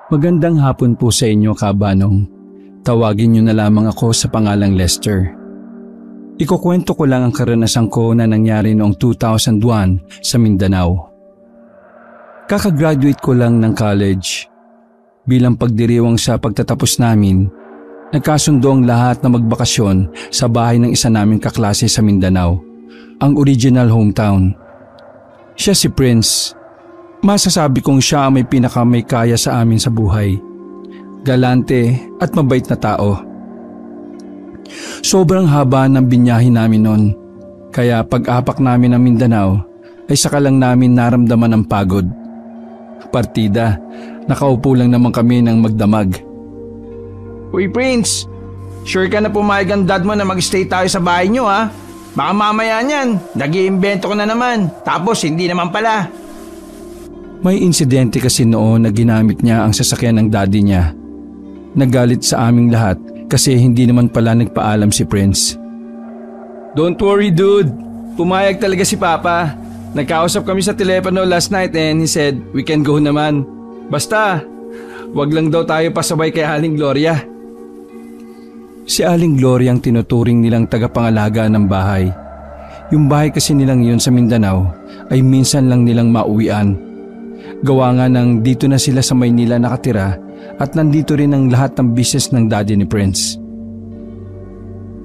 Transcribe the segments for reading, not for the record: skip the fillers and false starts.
Magandang hapon po sa inyo, Kabanong. Tawagin niyo na lamang ako sa pangalang Lester. Ikukwento ko lang ang karanasan ko na nangyari noong 2001 sa Mindanao. Kakagraduate ko lang ng college. Bilang pagdiriwang sa pagtatapos namin, nagkasundo ang lahat na magbakasyon sa bahay ng isa naming kaklase sa Mindanao, ang original hometown. Siya si Prince. Masasabi kong siya ang may pinakamay kaya sa amin sa buhay. Galante at mabait na tao. Sobrang haba ng binyahe namin noon, kaya pag-apak namin ng Mindanao ay saka lang namin naramdaman ang pagod. Partida, nakaupo lang naman kami ng magdamag. Uy Prince, sure ka na pumayag ang dad mo na mag-stay tayo sa bahay nyo ha? Baka mamaya niyan, nag-iimbento ko na naman, tapos hindi naman pala. May insidente kasi noon na ginamit niya ang sasakyan ng daddy niya. Nagalit sa aming lahat kasi hindi naman pala nagpaalam si Prince. Don't worry dude, pumayag talaga si Papa. Nagkausap kami sa telepono last night and he said we can go naman. Basta, wag lang daw tayo pasabay kay Aling Gloria. Si Aling Gloria ang tinuturing nilang tagapangalaga ng bahay. Yung bahay kasi nilang yun sa Mindanao ay minsan lang nilang mauwian. Gawa nga ng dito na sila sa Maynila nakatira at nandito rin ang lahat ng business ng daddy ni Prince.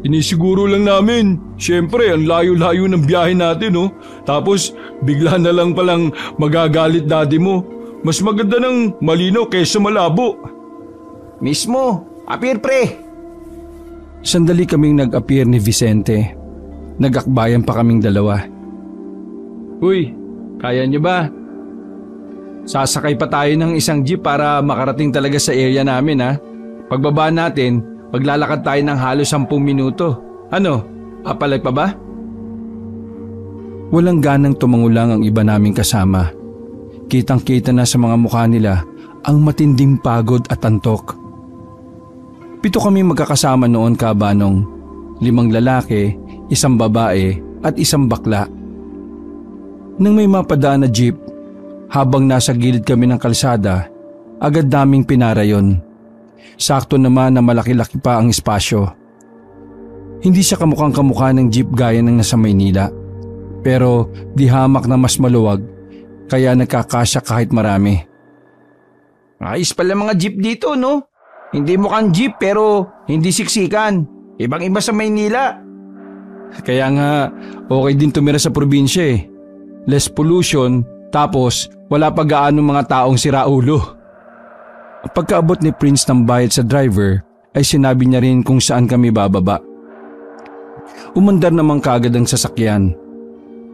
Inisiguro lang namin, syempre ang layo-layo ng biyahe natin oh. Tapos bigla na lang palang magagalit daddy mo. Mas maganda ng malino kaysa malabo. Mismo, appear pre. Sandali kaming nag-appear ni Vicente. Nag-akbayan pa kaming dalawa. Uy, kaya niyo ba? Sasakay pa tayo ng isang jeep para makarating talaga sa area namin ha. Pagbaba natin, maglalakad tayo ng halos 10 minuto. Ano, papalag pa ba? Walang ganang tumangulang ang iba naming kasama. Kitang-kita na sa mga mukha nila ang matinding pagod at antok. 7 kami magkakasama noon, Kabanong. 5 lalaki, 1 babae at 1 bakla. Nang may mapadaan na jeep, habang nasa gilid kami ng kalsada, agad naming pinara yon. Sakto naman na malaki-laki pa ang espasyo. Hindi siya kamukhang kamukha ng jeep gaya ng nasa Maynila. Pero di hamak na mas maluwag, kaya nagkakasya kahit marami. Ayos pala mga jeep dito no? Hindi mukhang jeep pero hindi siksikan. Ibang-iba sa Maynila. Kaya nga okay din tumira sa probinsya eh. Less pollution, tapos wala pa gaano mga taong siraulo. Pagkaabot ni Prince ng bayad sa driver ay sinabi niya rin kung saan kami bababa. Umandar naman kaagad ang sasakyan.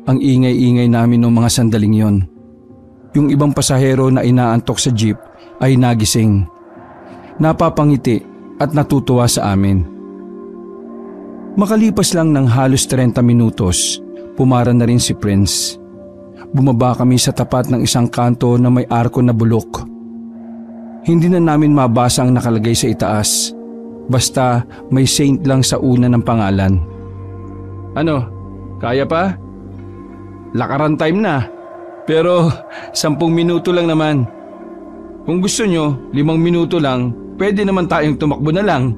Ang ingay-ingay namin noong mga sandaling yon. Yung ibang pasahero na inaantok sa jeep ay nagising. Napapangiti at natutuwa sa amin. Makalipas lang ng halos 30 minutos, pumara na rin si Prince. Bumaba kami sa tapat ng isang kanto na may arko na bulok. Hindi na namin mabasa ang nakalagay sa itaas. Basta may saint lang sa una ng pangalan. Ano, kaya pa? Lakaran time na. Pero 10 minuto lang naman. Kung gusto nyo, 5 minuto lang, pwede naman tayong tumakbo na lang.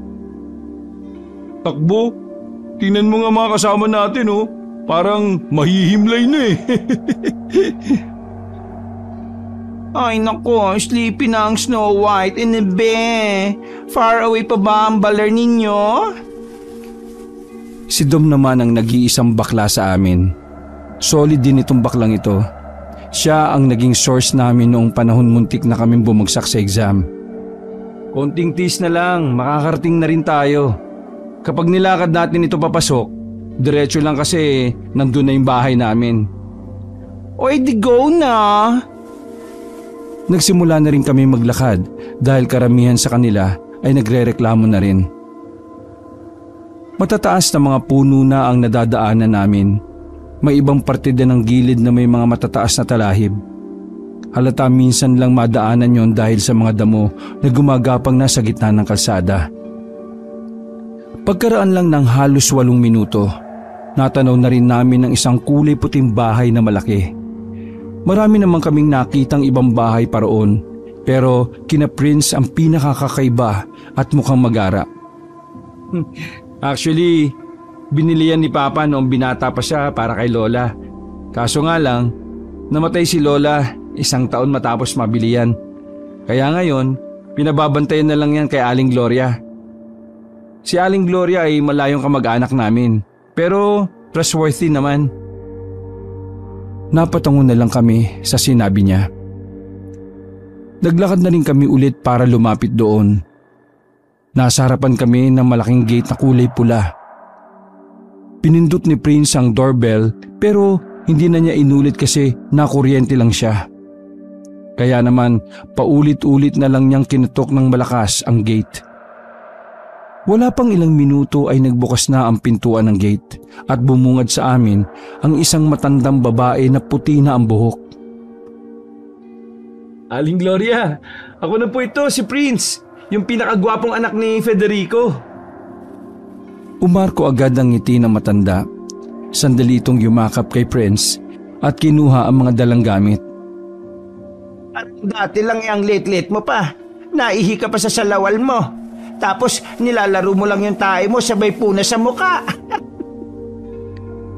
Takbo? Tingnan mo nga mga kasama natin oh. Parang mahihimlay na eh. Ay nako, sleepy na ang Snow White and the Bear. Far away pa ba ang baler ninyo? Si Dom naman ang nag-iisang bakla sa amin. Solid din itong baklang ito. Siya ang naging source namin noong panahon muntik na kaming bumagsak sa exam. Konting tiis na lang, makakarating na rin tayo. Kapag nilakad natin ito papasok, diretso lang kasi nandun na yung bahay namin. Oy, di go na! Nagsimula na rin kami maglakad dahil karamihan sa kanila ay nagrereklamo na rin. Matataas na mga puno na ang nadadaanan namin. May ibang parte din ng gilid na may mga matataas na talahib. Halata minsan lang madaanan yon dahil sa mga damo na gumagapang na sa gitna ng kalsada. Pagkaraan lang ng halos 8 minuto, natanaw na rin namin ang isang kulay puting bahay na malaki. Marami naman kaming nakitang ibang bahay pa roon, Pero kina Prince ang pinakakakaiba at mukhang magara. Actually, binili yan ni Papa noong binata pa siya para kay Lola. Kaso nga lang, namatay si Lola 1 taon matapos mabili yan. Kaya ngayon, pinababantayan na lang yan kay Aling Gloria. Si Aling Gloria ay malayong kamag-anak namin, pero trustworthy naman. Napatango na lang kami sa sinabi niya. Naglakad na rin kami ulit para lumapit doon. Nasa harapan kami ng malaking gate na kulay pula. Pinindot ni Prince ang doorbell pero hindi na niya inulit kasi nakuryente lang siya. Kaya naman paulit-ulit na lang niyang kinutok ng malakas ang gate. Wala pang ilang minuto ay nagbukas na ang pintuan ng gate at bumungad sa amin ang isang matandang babae na puti na ang buhok. Aling Gloria, ako na po ito, si Prince, yung pinakagwapong anak ni Federico. Umarko agad ang ngiti ng matanda. Sandali itong yumakap kay Prince at kinuha ang mga dalang gamit. At dati lang yung late-late mo pa. Naihi ka pa sa salawal mo. Tapos nilalaro mo lang yung tae mo sabay puna sa muka.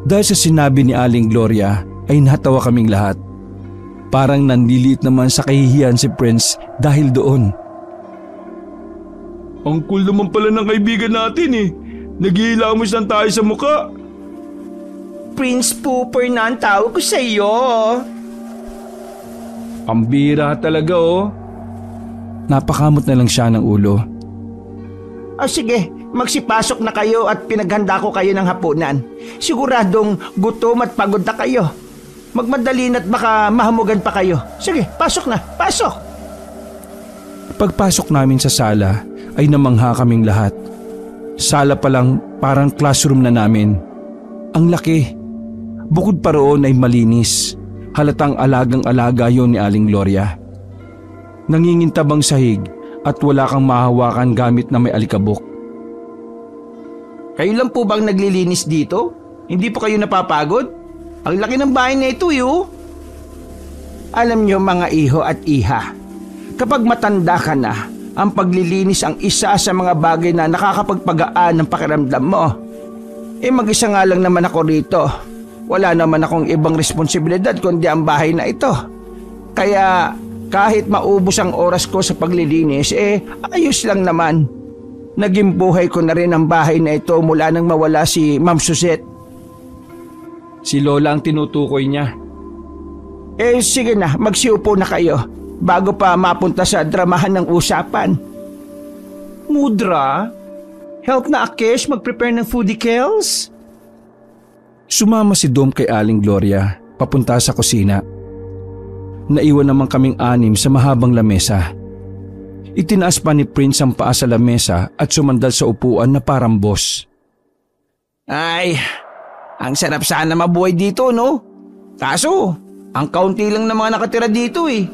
Dahil sa sinabi ni Aling Gloria ay natawa kaming lahat. Parang nanliliit naman sa kahihiyan si Prince dahil doon. Ang cool naman pala ng kaibigan natin eh. Naghihilamos lang tayo sa muka. Prince Pooper na ang tawag ko sa iyo. Pambira talaga oh. Napakamot na lang siya ng ulo. Sige, magsipasok na kayo at pinaghanda ko kayo ng hapunan. Siguradong gutom at pagod na kayo. Magmadali na't baka mahamugan pa kayo. Sige, pasok na, pasok! Pagpasok namin sa sala ay namangha kaming lahat. Sala pa lang parang classroom na namin. Ang laki. Bukod pa roon ay malinis. Halatang alagang-alaga yon ni Aling Gloria. Nangingintabang sahig at wala kang mahawakan gamit na may alikabok. Kayo lang po bang naglilinis dito? Hindi po kayo napapagod? Ang laki ng bahay na ito, yo. Alam nyo mga iho at iha, kapag matanda ka na, ang paglilinis ang isa sa mga bagay na nakakapagpagaan ng pakiramdam mo. Mag-isa nga lang naman ako rito. Wala naman akong ibang responsibilidad kundi ang bahay na ito. Kaya kahit maubos ang oras ko sa paglilinis, ayos lang naman. Naging buhay ko na rin ang bahay na ito mula nang mawala si Ma'am Suzette. Si Lola ang tinutukoy niya. Sige na, magsiupo na kayo bago pa mapunta sa dramahan ng usapan. Mudra, help na Akesh mag-prepare ng foodie kales? Sumama si Dom kay Aling Gloria papunta sa kusina. Naiwan naman kaming 6 sa mahabang lamesa. Itinaas pa ni Prince ang paa sa lamesa at sumandal sa upuan na parang boss. Ay, ang sarap sana mabuhay dito, no? Kaso, ang kaunti lang ng mga nakatira dito eh.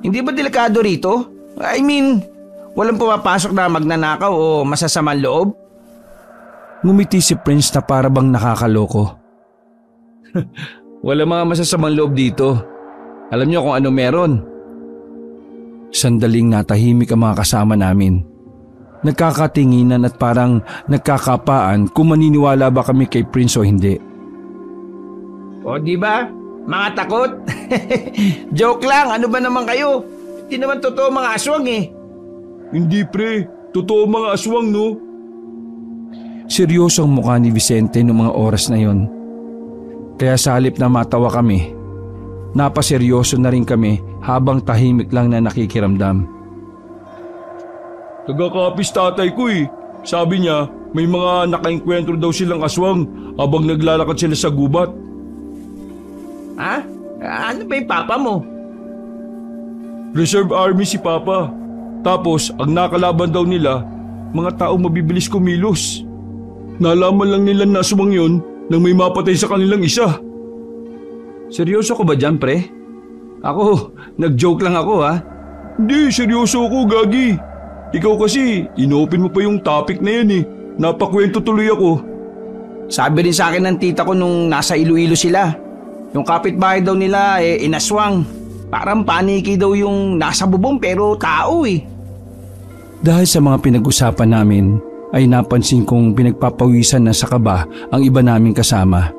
Hindi ba delikado rito? I mean, walang pumapasok na magnanakaw o masasamang loob? Ngumiti si Prince na para bang nakakaloko. Wala mga masasamang loob dito. Alam niyo kung ano meron. Sandaling natahimik ang mga kasama namin. Nagkakatinginan at parang nagkakapaan kung maniniwala ba kami kay Prince o hindi. O di ba? Mga takot? Joke lang, ano ba naman kayo? Hindi naman totoo mga aswang eh. Hindi pre, totoo mga aswang no? Seryoso ang mukha ni Vicente noong mga oras na yon. Kaya sa halip na matawa kami, napaseryoso na rin kami habang tahimik lang na nakikiramdam. Nagkakapis tatay ko eh. Sabi niya, may mga nakainkwentro daw silang aswang habang naglalakad sila sa gubat. Ha? Ano ba yung papa mo? Reserve Army si Papa. Tapos, ang nakalaban daw nila, mga tao mabibilis kumilos. Nalaman lang nila na aswang yun nang may mapatay sa kanilang isa. Seryoso ko ba dyan, pre? Ako, nag-joke lang ako ha. Hindi, seryoso ako, Gagi. Ikaw kasi, inopen mo pa yung topic na yan eh. Napakwento tuloy ako. Sabi rin sa akin ng tita ko nung nasa Iloilo sila. Yung kapitbahay daw nila inaswang. Parang paniki daw yung nasa bubong pero tao eh. Dahil sa mga pinag-usapan namin ay napansin kong pinagpapawisan na sa kaba ang iba naming kasama.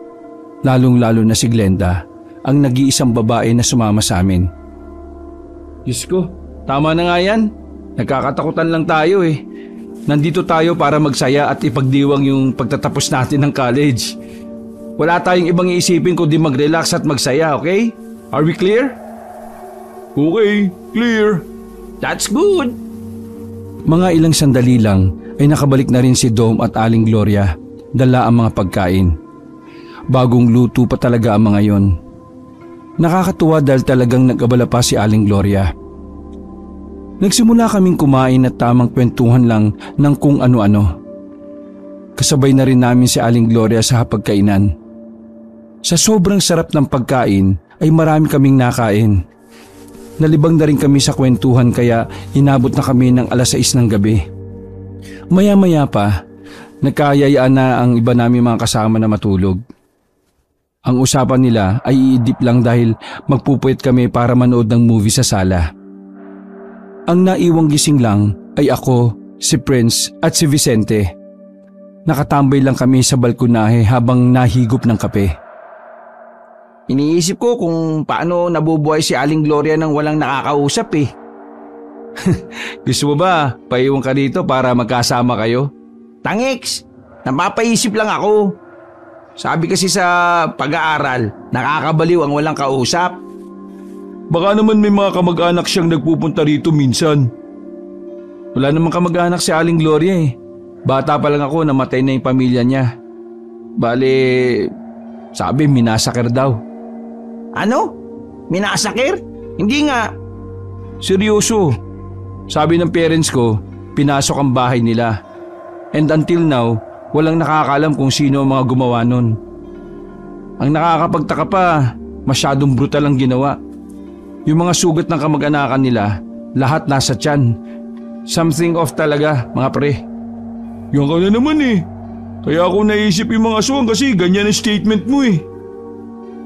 Lalong-lalo na si Glenda, ang nag-iisang babae na sumama sa amin. Diyos ko, tama na nga yan. Nagkakatakutan lang tayo eh. Nandito tayo para magsaya at ipagdiwang yung pagtatapos natin ng college. Wala tayong ibang iisipin kundi mag-relax at magsaya, okay? Are we clear? Okay, clear. That's good. Mga ilang sandali lang ay nakabalik na rin si Dom at Aling Gloria, dala ang mga pagkain. Bagong luto pa talaga ang mga yon. Nakakatuwa dahil talagang nag-abala pa si Aling Gloria. Nagsimula kaming kumain at tamang kwentuhan lang ng kung ano-ano. Kasabay na rin namin si Aling Gloria sa hapagkainan. Sa sobrang sarap ng pagkain ay marami kaming nakain. Nalibang na rin kami sa kwentuhan kaya inabot na kami ng 6:00 ng gabi. Maya-maya pa, nagkayayaan na ang iba namin mga kasama na matulog. Ang usapan nila ay iidip lang dahil magpupuyat kami para manood ng movie sa sala. Ang naiwang gising lang ay ako, si Prince at si Vicente. Nakatambay lang kami sa balkonahe habang nahigop ng kape. Iniisip ko kung paano nabubuhay si Aling Gloria nang walang nakakausap eh. Gusto mo ba paiwan ka dito para magkasama kayo? Tangix, napapaisip lang ako. Sabi kasi sa pag-aaral, nakakabaliw ang walang kausap. Baka naman may mga kamag-anak siyang nagpupunta rito minsan. Wala namang kamag-anak si Aling Gloria eh. Bata pa lang ako, namatay na yung pamilya niya. Bale, sabi minasakir daw. Ano? Minasakir? Hindi nga. Seryoso. Sabi ng parents ko, pinasok ang bahay nila. And until now, walang nakakaalam kung sino ang mga gumawa nun. Ang nakakapagtaka pa, masyadong brutal ang ginawa. Yung mga sugat ng kamag-anakan nila, lahat nasa tiyan. Something off talaga, mga pre. Yan ka na naman eh. Kaya ako naisip yung mga aswang kasi ganyan ang statement mo eh.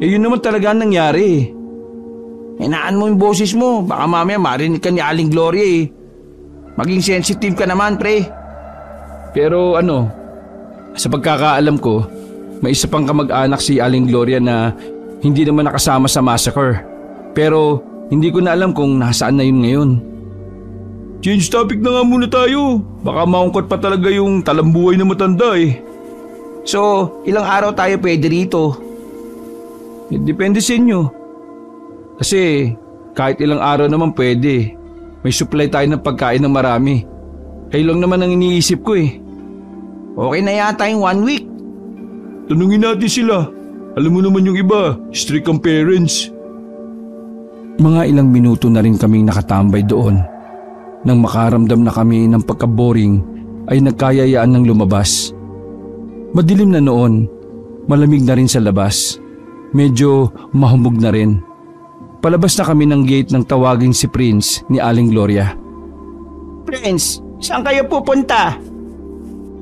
Eh yun naman talaga ang nangyari. Hinaan mo yung boses mo. Baka mamaya marinig ka ni Aling Gloria eh. Maging sensitive ka naman, pre. Pero ano, sa pagkakaalam ko, may isa pang kamag-anak si Aling Gloria na hindi naman nakasama sa massacre. Pero hindi ko na alam kung nasaan na yun ngayon. Change topic na nga muna tayo. Baka maungkot pa talaga yung talambuhay na matanda eh. So, ilang araw tayo pwede rito? Depende sa inyo. Kasi kahit ilang araw naman pwede. May supply tayo ng pagkain ng marami. Kayo lang naman ang iniisip ko eh. Okay na yata yung 1 week. Tanungin natin sila. Alam mo naman yung iba, strict ang parents. Mga ilang minuto na rin kaming nakatambay doon. Nang makaramdam na kami ng pagka-boring ay nagkayayaan ng lumabas. Madilim na noon, malamig na rin sa labas. Medyo mahumog na rin. Palabas na kami ng gate nang tawagin si Prince ni Aling Gloria. Prince, saan kayo pupunta?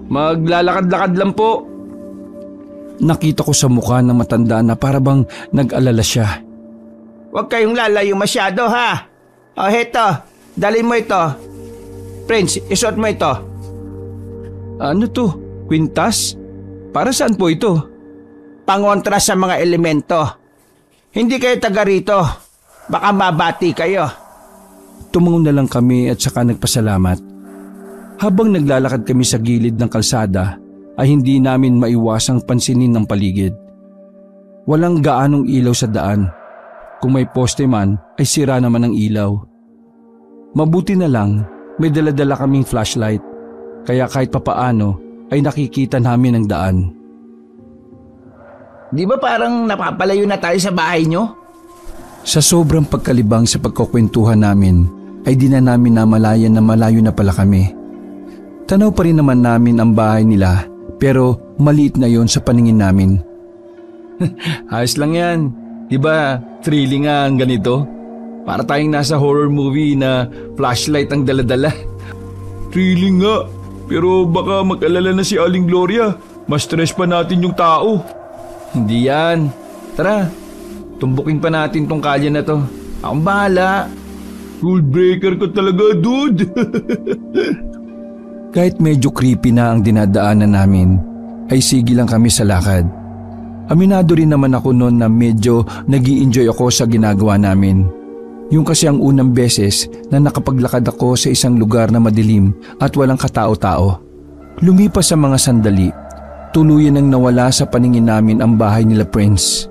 Maglalakad-lakad lang po. Nakita ko sa mukha ng matanda na parabang nag-alala siya. Huwag kayong lalayo masyado ha. O heto, dalhin mo ito. Prince, isuot mo ito. Ano to? Kwintas? Para saan po ito? Pangontra sa mga elemento. Hindi kayo taga rito. Baka mabati kayo. Tumango na lang kami at saka nagpasalamat. Habang naglalakad kami sa gilid ng kalsada ay hindi namin maiwasang pansinin ng paligid. Walang gaanong ilaw sa daan. Kung may poste man ay sira naman ang ilaw. Mabuti na lang may dala-dala kaming flashlight kaya kahit papaano ay nakikita namin ang daan. Di ba parang napapalayo na tayo sa bahay nyo? Sa sobrang pagkalibang sa pagkukwentuhan namin ay di na namin namalayan na malayo na pala kami. Tanaw pa rin naman namin ang bahay nila pero maliit na yon sa paningin namin. Ayos lang yan. Diba thrilling nga ang ganito? Para tayong nasa horror movie na flashlight ang daladala. Thrilling nga. Pero baka mag-alala na si Aling Gloria. Mas stress pa natin yung tao. Hindi yan. Tara, tumbukin pa natin tong kalye na to. Akong bahala. Rule breaker ka talaga, dude. Kahit medyo creepy na ang dinadaanan namin, ay sige lang kami sa lakad. Aminado rin naman ako noon na medyo nag-i-enjoy ako sa ginagawa namin. Yung kasi ang unang beses na nakapaglakad ako sa isang lugar na madilim at walang katao-tao. Lumipas sa mga sandali, tuluyan nang nawala sa paningin namin ang bahay nila Prince.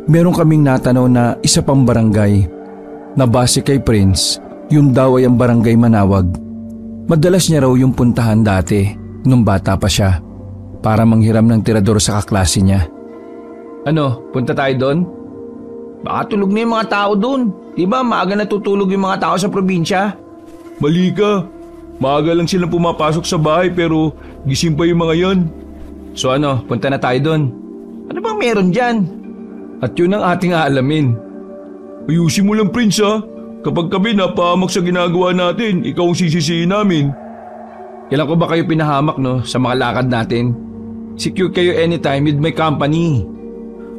Meron kaming natanaw na isa pang barangay. Na base kay Prince, yun daw ay ang barangay Manawag. Madalas niya raw yung puntahan dati nung bata pa siya para manghiram ng tirador sa kaklase niya. Ano, punta tayo doon? Baka tulog na yung mga tao doon. Diba maaga natutulog yung mga tao sa probinsya? Mali ka. Maaga lang silang pumapasok sa bahay pero gising pa yung mga yan. So ano, punta na tayo doon. Ano bang meron dyan? At yun ang ating aalamin. Ayusin mo lang, Prince, ha? Kapag kami napahamak sa ginagawa natin, ikaw ang sisisihin namin. Kailan ko ba kayo pinahamak, no, sa mga lakad natin? Secure kayo anytime with my company.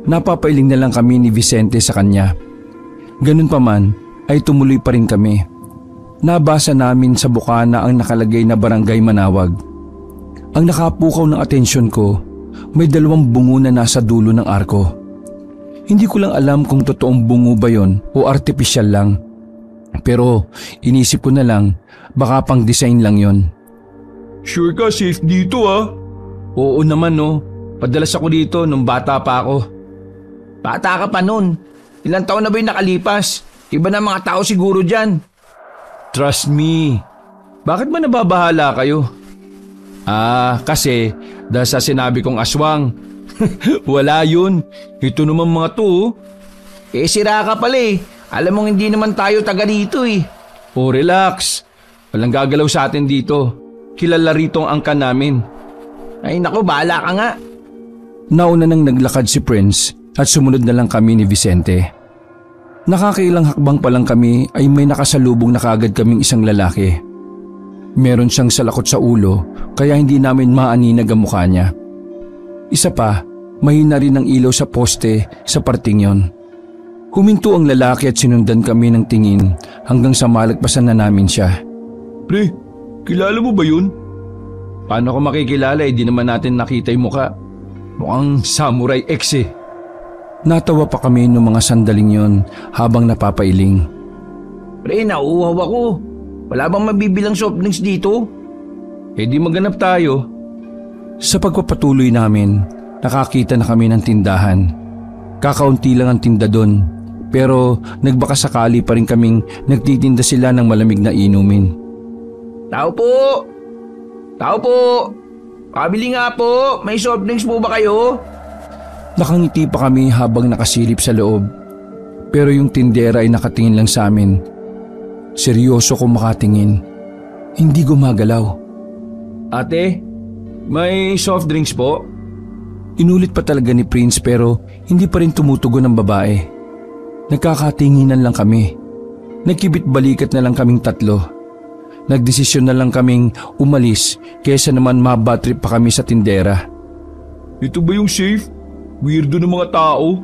Napapailing na lang kami ni Vicente sa kanya. Ganun pa man, ay tumuloy pa rin kami. Nabasa namin sa bukana ang nakalagay na Barangay Manawag. Ang nakapukaw ng atensyon ko, may 2 bungo na nasa dulo ng arko. Hindi ko lang alam kung totoong bungo ba yon o artificial lang. Pero inisip ko na lang, baka pang design lang yon. Sure ka, safe dito, ha? Oo naman, no. Padalas ako dito nung bata pa ako. Bata ka pa nun. Ilang taon na ba yung nakalipas? Iba na mga tao siguro dyan. Trust me. Bakit ba nababahala kayo? Kasi dahil sa sinabi kong aswang. Wala yun. Ito naman mga to. Sira ka pala eh. Alam mong hindi naman tayo taga dito eh. Oh, relax. Walang gagalaw sa atin dito. Kilala rito ang angkan namin. Ay naku, bahala ka nga. Nauna nang naglakad si Prince at sumunod na lang kami ni Vicente. Nakakailang hakbang pa lang kami ay may nakasalubong na kaagad kaming isang lalaki. Meron siyang salakot sa ulo kaya hindi namin maaninag ang mukha niya. Isa pa, mahina rin ang ilaw sa poste sa parting yon. Huminto ang lalaki at sinundan kami ng tingin hanggang sa malagpasan na namin siya. Pre, kilala mo ba yun? Paano ko makikilala di naman natin nakita yung muka? Mukhang Samurai X eh. Natawa pa kami noong mga sandaling yon habang napapailing. Pre, nauuhaw ako. Wala bang mabibilang soft drinks dito? Di maganap tayo. Sa pagpapatuloy namin, nakakita na kami ng tindahan. Kakaunti lang ang tinda doon, pero nagbakasakali pa rin kaming nagtitinda sila ng malamig na inumin. Tao po! Tao po! Pabili nga po! May soft drinks po ba kayo? Nakangiti pa kami habang nakasilip sa loob, pero yung tindera ay nakatingin lang sa amin. Seryoso kong makatingin. Hindi gumagalaw. Ate, may soft drinks po? Inulit pa talaga ni Prince pero hindi pa rin tumutugon ang babae. Nagkakatinginan lang kami. Nagkibit balikat na lang kaming 3. Nagdesisyon na lang kaming umalis kaysa naman ma-bad trip pa kami sa tindera. Ito ba yung safe? Weirdo ng mga tao.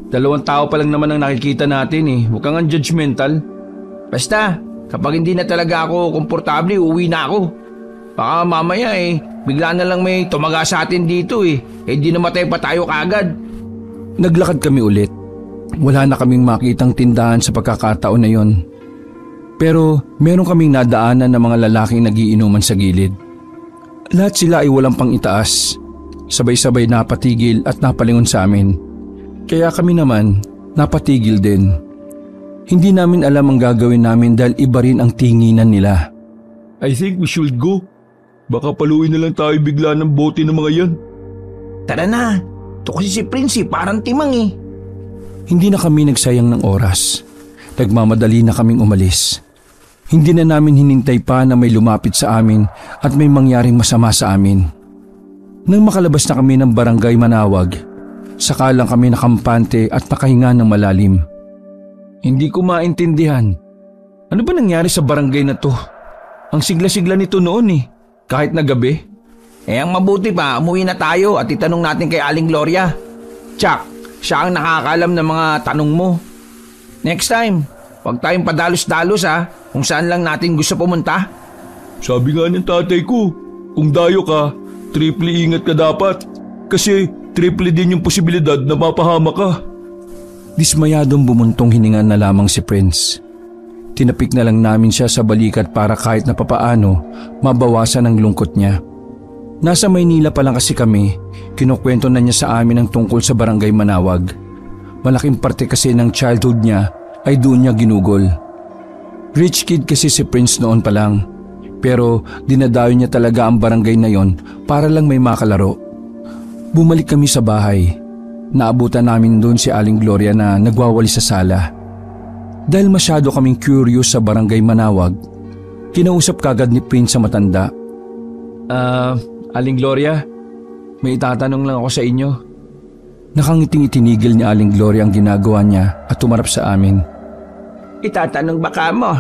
2 tao pa lang naman ang nakikita natin eh. Huwag kang judgmental. Basta, kapag hindi na talaga ako komportable, uwi na ako. Baka mamaya bigla na lang may tumaga sa atin dito di namatay pa tayo kaagad. Naglakad kami ulit. Wala na kaming makitang tindahan sa pagkakataon na yon. Pero meron kaming nadaanan ng mga lalaking nagiinuman sa gilid. Lahat sila ay walang pang itaas. Sabay-sabay napatigil at napalingon sa amin. Kaya kami naman napatigil din. Hindi namin alam ang gagawin namin dahil iba rin ang tinginan nila. I think we should go. Baka paluin na lang tayo bigla ng bote ng mga yan. Tara na. Ito kasi si Prince parang timang eh. Hindi na kami nagsayang ng oras. Nagmamadali na kaming umalis. Hindi na namin hinintay pa na may lumapit sa amin at may mangyaring masama sa amin. Nang makalabas na kami ng Barangay Manawag, saka lang kami nakampante at nakahinga ng malalim. Hindi ko maintindihan. Ano ba nangyari sa barangay na to? Ang sigla-sigla nito noon kahit na gabi. Ang mabuti pa, umuwi na tayo at itanong natin kay Aling Gloria. Tsak, siya ang nakakaalam ng mga tanong mo. Next time, huwag tayong padalos-dalos ha, kung saan lang natin gusto pumunta. Sabi nga ng tatay ko, kung dayo ka, triple ingat ka dapat. Kasi triple din yung posibilidad na mapahama ka. Dismayadong bumuntong hininga na lamang si Prince. Tinapik na lang namin siya sa balikat para kahit na papaano mabawasan ang lungkot niya. Nasa Maynila pa lang kasi kami, kinukwento na niya sa amin ang tungkol sa Barangay Manawag. Malaking parte kasi ng childhood niya ay doon niya ginugol. Rich kid kasi si Prince noon pa lang, pero dinadayo niya talaga ang barangay na yon para lang may makalaro. Bumalik kami sa bahay. Naabutan namin doon si Aling Gloria na nagwawali sa sala. Dahil masyado kaming curious sa Barangay Manawag, kinausap kagad ni Prince sa matanda. Aling Gloria, may itatanong lang ako sa inyo. Nakangiting itinigil ni Aling Gloria ang ginagawa niya at tumarap sa amin. Itatanong baka mo?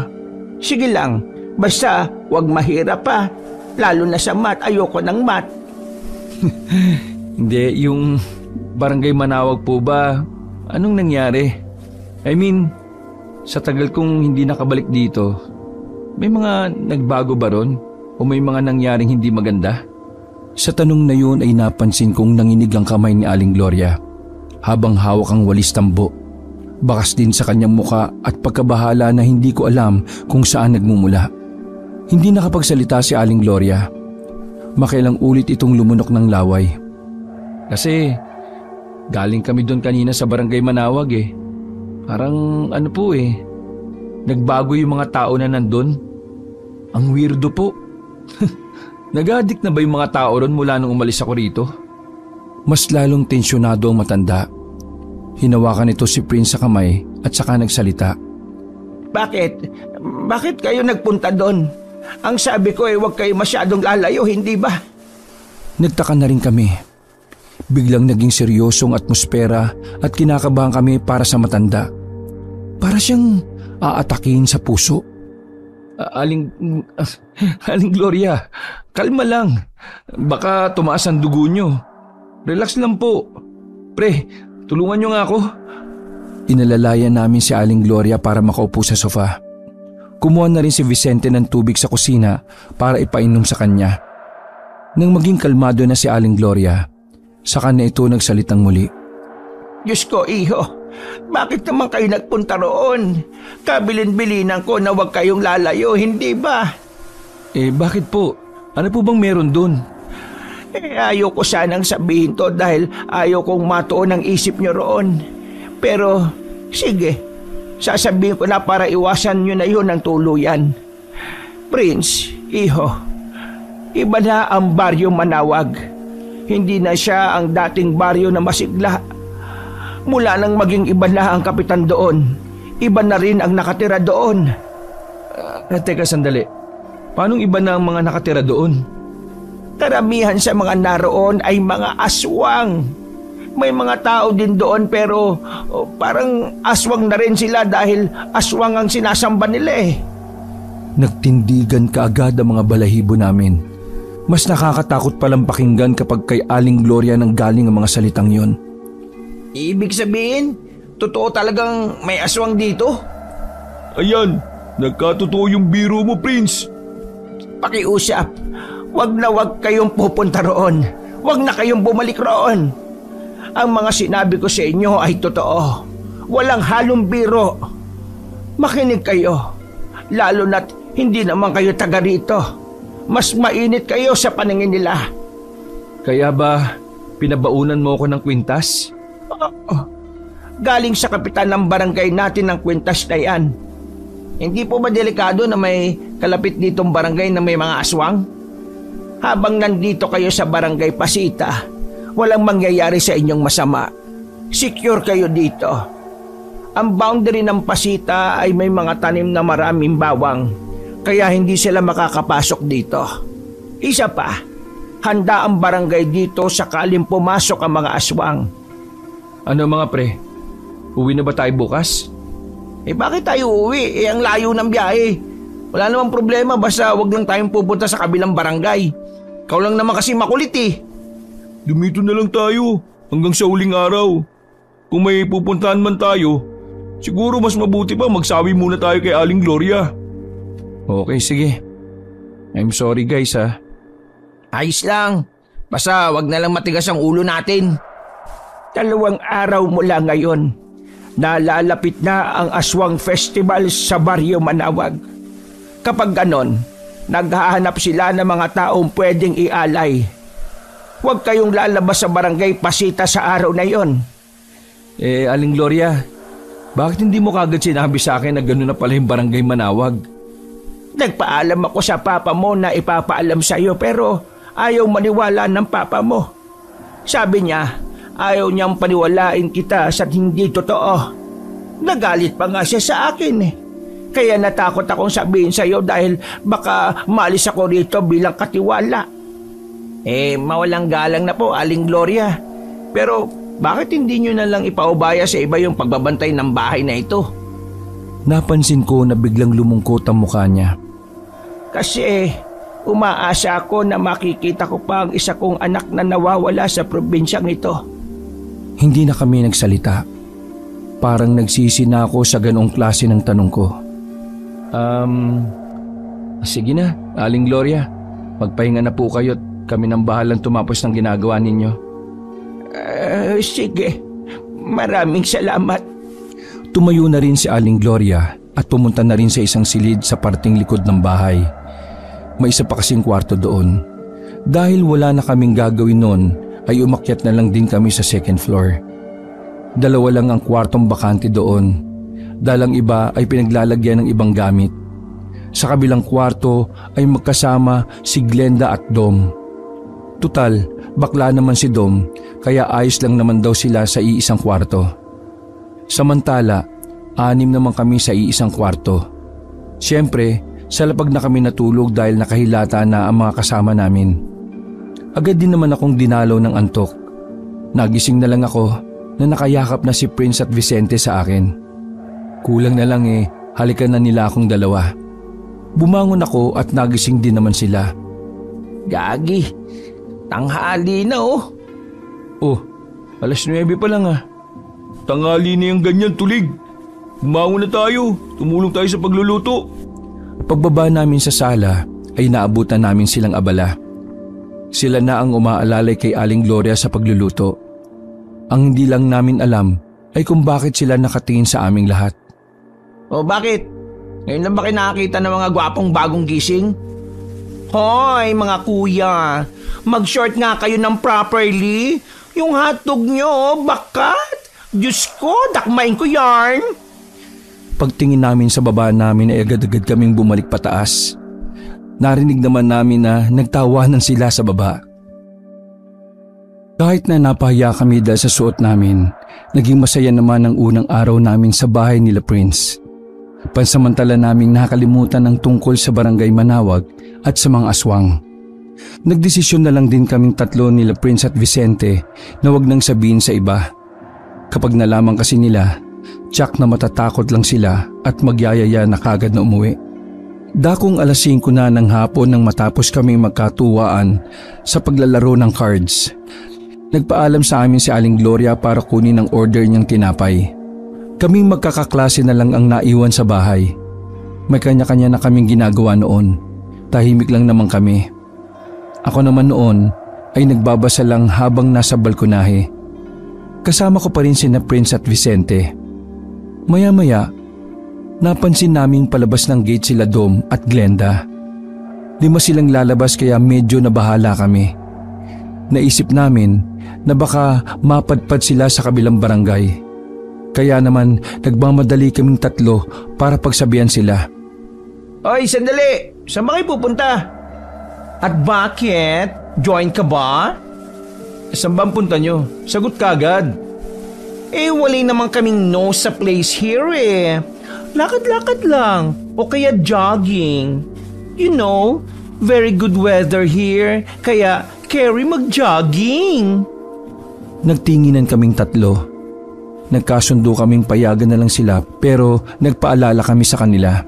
Sige lang, basta wag mahirap pa. Lalo na sa math, ayoko ng math. Hindi, yung Barangay Manawag po ba, anong nangyari? I mean, sa tagal kong hindi nakabalik dito, may mga nagbago ba ron? O may mga nangyaring hindi maganda? Sa tanong na yun ay napansin kong nanginig ang kamay ni Aling Gloria habang hawak ang walis tambo. Bakas din sa kanyang muka at pagkabahala na hindi ko alam kung saan nagmumula. Hindi nakapagsalita si Aling Gloria. Makailang ulit itong lumunok ng laway. Kasi galing kami doon kanina sa Barangay Manawag eh. Parang ano po eh, nagbago yung mga tao na nandun. Ang weirdo po. Nag-addict na ba yung mga tao ron mula nung umalis ako rito? Mas lalong tensyonado ang matanda. Hinawakan nito si Prince sa kamay at saka nagsalita. Bakit? Bakit kayo nagpunta doon? Ang sabi ko ay huwag kayo masyadong lalayo, hindi ba? Nagtaka na rin kami. Biglang naging seryosong atmosfera at kinakabahan kami para sa matanda. Para siyang aatakin sa puso. Aling Gloria, kalma lang. Baka tumaas ang dugo nyo. Relax lang po. Pre, tulungan nyo nga ako. Inalalayan namin si Aling Gloria para makaupo sa sofa. Kumuha na rin si Vicente ng tubig sa kusina para ipainom sa kanya. Nang maging kalmado na si Aling Gloria, saka na ito nagsalitang muli. Diyos ko, iho, bakit naman kayo nagpunta roon? Kabilin-bilinan ko na huwag kayong lalayo, hindi ba? Bakit po? Ano po bang meron dun? Ayaw ko sanang sabihin to dahil ayaw kong matuon ang isip nyo roon. Pero, sige, sasabihin ko na para iwasan nyo na yun ng tuluyan. Prince, iho, iba na ang baryo Manawag. Hindi na siya ang dating baryo na masigla. Mula nang maging iba na ang kapitan doon, iba na rin ang nakatira doon. Teka sandali, paanong iba na ang mga nakatira doon? Karamihan sa mga naroon ay mga aswang. May mga tao din doon pero parang aswang na rin sila dahil aswang ang sinasamba nila eh. Nagtindigan kaagad ang mga balahibo namin. Mas nakakatakot palang pakinggan kapag kay Aling Gloria nang galing ang mga salitang yon. Ibig sabihin, totoo talagang may aswang dito? Ayan, nagkatotoo yung biro mo, Prince. Pakiusap, wag na wag kayong pupunta roon. Wag na kayong bumalik roon. Ang mga sinabi ko sa inyo ay totoo. Walang halong biro. Makinig kayo. Lalo na't hindi naman kayo taga rito. Mas mainit kayo sa paningin nila. Kaya ba pinabaunan mo ako ng kwintas? Galing sa kapitan ng barangay natin ng kwintas na yan. Hindi po ba delikado na may kalapit ditong barangay na may mga aswang? Habang nandito kayo sa barangay Pasita, walang mangyayari sa inyong masama. Secure kayo dito. Ang boundary ng Pasita ay may mga tanim na maraming bawang, kaya hindi sila makakapasok dito. Isa pa, handa ang barangay dito sakaling pumasok ang mga aswang. Ano mga pre? Uwi na ba tayo bukas? Bakit tayo uuwi? Ang layo ng biyahe. Wala namang problema basta wag lang tayong pupunta sa kabilang barangay. Ikaw lang naman kasi makulit eh. Dumito na lang tayo hanggang sa uling araw. Kung may pupuntahan man tayo, Siguro mas mabuti pa magsawi muna tayo kay Aling Gloria. Okay, sige. I'm sorry guys ha. Ayos lang. Basta wag na lang matigas ang ulo natin. 2 araw mula ngayon, nalalapit na ang Aswang Festival sa Baryo Manawag. Kapag ganon, naghahanap sila ng mga taong pwedeng ialay. Huwag kayong lalabas sa barangay Pasita sa araw na yon. Aling Gloria, bakit hindi mo kagad sinabi sa akin na gano'n na pala yung barangay Manawag? Nagpaalam ako sa papa mo na ipapaalam sa iyo pero ayaw maniwala ng papa mo. Sabi niya, ayaw niyang paniwalain kita sa hindi totoo. Nagalit pa nga siya sa akin eh. Kaya natakot akong sabihin sa iyo dahil baka maalis ako rito bilang katiwala. Mawalang galang na po, Aling Gloria. Pero bakit hindi niyo na lang ipaubaya sa iba yung pagbabantay ng bahay na ito? Napansin ko na biglang lumungkot ang mukha niya. Kasi umaasa ako na makikita ko pa ang isa kong anak na nawawala sa probinsyang ito. Hindi na kami nagsalita. Parang nagsisi na ako sa ganong klase ng tanong ko. Sige na, Aling Gloria. Magpahinga na po kayo at kami nang bahalang tumapos ng ginagawa ninyo. Sige. Maraming salamat. Tumayo na rin si Aling Gloria at pumunta na rin sa isang silid sa parting likod ng bahay. May isa pa kasing kwarto doon. Dahil wala na kaming gagawin noon, ay umakyat na lang din kami sa 2nd floor. 2 lang ang kwartong bakante doon. Dalang iba ay pinaglalagyan ng ibang gamit. Sa kabilang kwarto ay magkasama si Glenda at Dom. Tutal, bakla naman si Dom, kaya ayos lang naman daw sila sa iisang kwarto. Samantala, 6 naman kami sa iisang kwarto. Siyempre, sa lapag na kami natulog dahil nakahilata na ang mga kasama namin. Agad din naman akong dinalaw ng antok. Nagising na lang ako na nakayakap na si Prince at Vicente sa akin. Kulang na lang halikan na nila akong 2. Bumangon ako at nagising din naman sila. Gagi, tanghali na oh. Oh, 9:00 pa lang Tanghali na yung ganyan, tulig. Bumangon na tayo. Tumulong tayo sa pagluluto. Pagbaba namin sa sala ay naabutan namin silang abala. Sila na ang umaalalay kay Aling Gloria sa pagluluto. Ang hindi lang namin alam ay kung bakit sila nakatingin sa aming lahat. O bakit? Ngayon lang ba kayo nakakita ng mga gwapong bagong gising? Hoy mga kuya, mag-short nga kayo ng properly. Yung hotdog nyo, bakat. Diyos ko, dakmain ko yarn. Pagtingin namin sa baba namin ay agad-agad kaming bumalik pataas. Narinig naman namin na nagtawanan sila sa baba. Kahit na napahiya kami dahil sa suot namin, naging masaya naman ang unang araw namin sa bahay nila Prince. Pansamantala naming nakalimutan ang tungkol sa barangay Manawag at sa mga aswang. Nagdesisyon na lang din kaming 3 nila Prince at Vicente na wag nang sabihin sa iba. Kapag nalaman kasi nila, tiyak na matatakot lang sila at magyayaya na kagad na umuwi. Dakong 5:00 na ng hapon nang matapos kaming magkatuwaan sa paglalaro ng cards. Nagpaalam sa amin si Aling Gloria para kunin ang order niyang tinapay. Kaming magkakaklase na lang ang naiwan sa bahay. May kanya-kanya na kaming ginagawa noon. Tahimik lang naman kami. Ako naman noon ay nagbabasa lang habang nasa balkonahe. Kasama ko pa rin sina Prince at Vicente. Maya-maya, napansin naming palabas ng gate sila Dom at Glenda. 5 silang lalabas kaya medyo nabahala kami. Naisip namin na baka mapadpad sila sa kabilang barangay. Kaya naman nagmamadali kaming 3 para pagsabihan sila. Oy, sandali! Saan ba kayo pupunta? At bakit? Join ka ba? Saan ba ang punta nyo? Sagot ka agad. Wala naman kaming no sa place here Lakad-lakad lang. O kaya jogging. You know, very good weather here. Kaya carry mag-jogging. Nagtinginan kaming 3. Nagkasundo kaming payagan na lang sila pero nagpaalala kami sa kanila.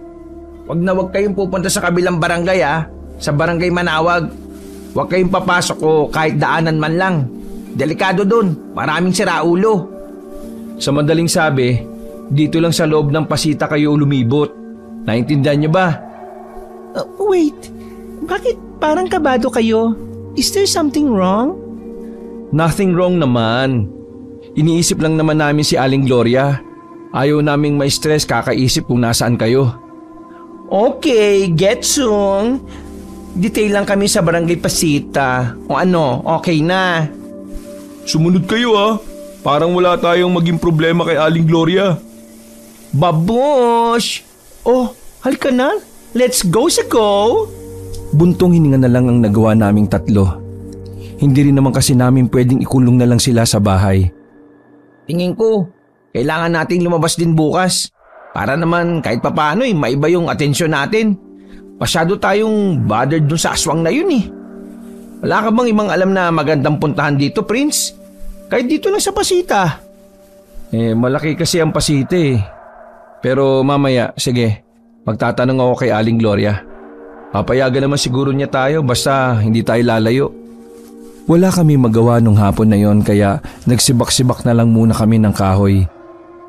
Wag na wag kayong pupunta sa kabilang barangay Sa barangay Manawag. Wag kayong papasok o kahit daanan man lang. Delikado dun. Maraming siraulo. Sa madaling sabi, dito lang sa loob ng Pasita kayo lumibot. Naintindihan niyo ba? Wait, bakit parang kabado kayo? Is there something wrong? Nothing wrong naman. Iniisip lang naman namin si Aling Gloria. Ayaw naming ma-stress kakaisip kung nasaan kayo. Okay, get soon. Detail lang kami sa Barangay Pasita. O ano, okay na. Sumunod kayo Parang wala tayong maging problema kay Aling Gloria. Babush! Oh, halika na. Let's go sa go! Buntong hininga na lang ang nagawa naming tatlo. Hindi rin naman kasi namin pwedeng ikulong na lang sila sa bahay. Tingin ko, kailangan nating lumabas din bukas. Para naman kahit papaano maiba yung atensyon natin. Masyado tayong bothered dun sa aswang na yun Wala ka bang ibang alam na magandang puntahan dito, Prince? Kahit dito lang sa Pasita. Malaki kasi ang Pasita Pero mamaya, sige, magtatanong ako kay Aling Gloria. Papayagan naman siguro niya tayo basta hindi tayo lalayo. Wala kami magawa nung hapon na yon kaya nagsibak-sibak na lang muna kami ng kahoy.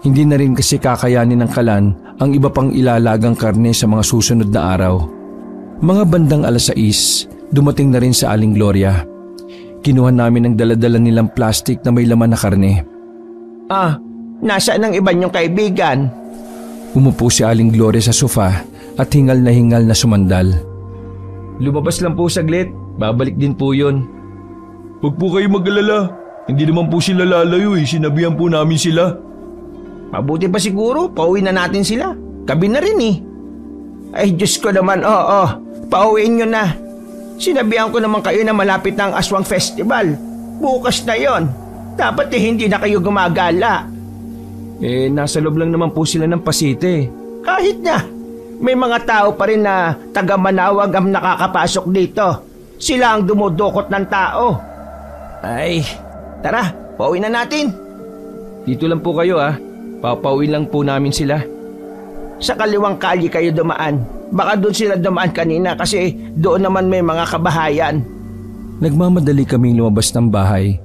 Hindi na rin kasi kakayanin ng kalan ang iba pang ilalagang karne sa mga susunod na araw. Mga bandang 6:00, dumating na rin sa Aling Gloria. Kinuha namin ang daladala nilang plastic na may laman na karne. Nasaan ang iba niyong kaibigan? Umupo si Aling Gloria sa sofa at hingal na sumandal. Lumabas lang po saglit, babalik din po yun. Huwag po kayo mag-alala. Hindi naman po sila lalayo Sinabihan po namin sila. Mabuti pa siguro, pauwi na natin sila. Gabi na rin Ay Diyos ko naman, pauwiin nyo na. Sinabihan ko naman kayo na malapit na ang Aswang Festival. Bukas na yon. Dapat hindi na kayo gumagala. Nasa loob lang naman po sila ng Pasita Kahit na, may mga tao pa rin na taga-Manawag ang nakakapasok dito. Sila ang dumudukot ng tao. Ay, tara, pauwi na natin. Dito lang po kayo Papauwi lang po namin sila. Sa kaliwang kalye kayo dumaan. Baka doon sila dumaan kanina kasi doon naman may mga kabahayan. Nagmamadali kaming lumabas ng bahay.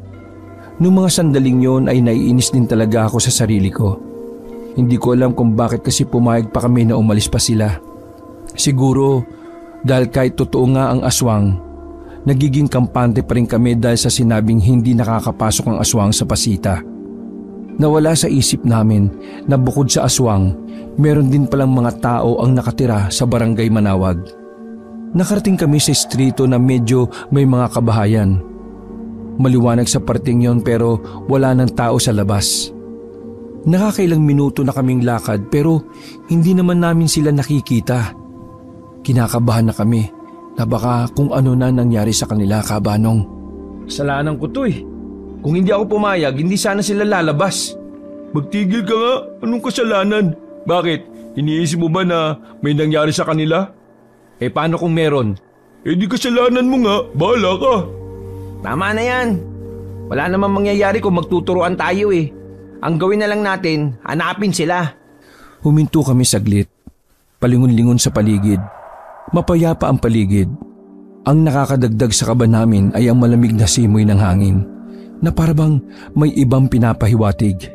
Noong mga sandaling yon ay naiinis din talaga ako sa sarili ko. Hindi ko alam kung bakit kasi pumayag pa kami na umalis pa sila. Siguro dahil kahit totoo nga ang aswang, nagiging kampante pa rin kami dahil sa sinabing hindi nakakapasok ang aswang sa Pasita. Nawala sa isip namin na bukod sa aswang, meron din palang mga tao ang nakatira sa Barangay Manawag. Nakarating kami sa estrito na medyo may mga kabahayan. Maliwanag sa parting yon pero wala ng tao sa labas. Nakakailang minuto na kaming lakad pero hindi naman namin sila nakikita. Kinakabahan na kami na baka kung ano na nangyari sa kanila, Kabanong. Kasalanan ko to Kung hindi ako pumayag, hindi sana sila lalabas. Magtigil ka nga. Anong kasalanan? Bakit? Iniisip mo ba na may nangyari sa kanila? Paano kung meron? Di kasalanan mo nga. Bahala ka. Tama na yan. Wala namang mangyayari kung magtuturuan tayo Ang gawin na lang natin, hanapin sila. Huminto kami saglit. Palingon-lingon sa paligid. Mapayapa ang paligid. Ang nakakadagdag sa kaba namin ay ang malamig na simoy ng hangin na parabang may ibang pinapahiwatig.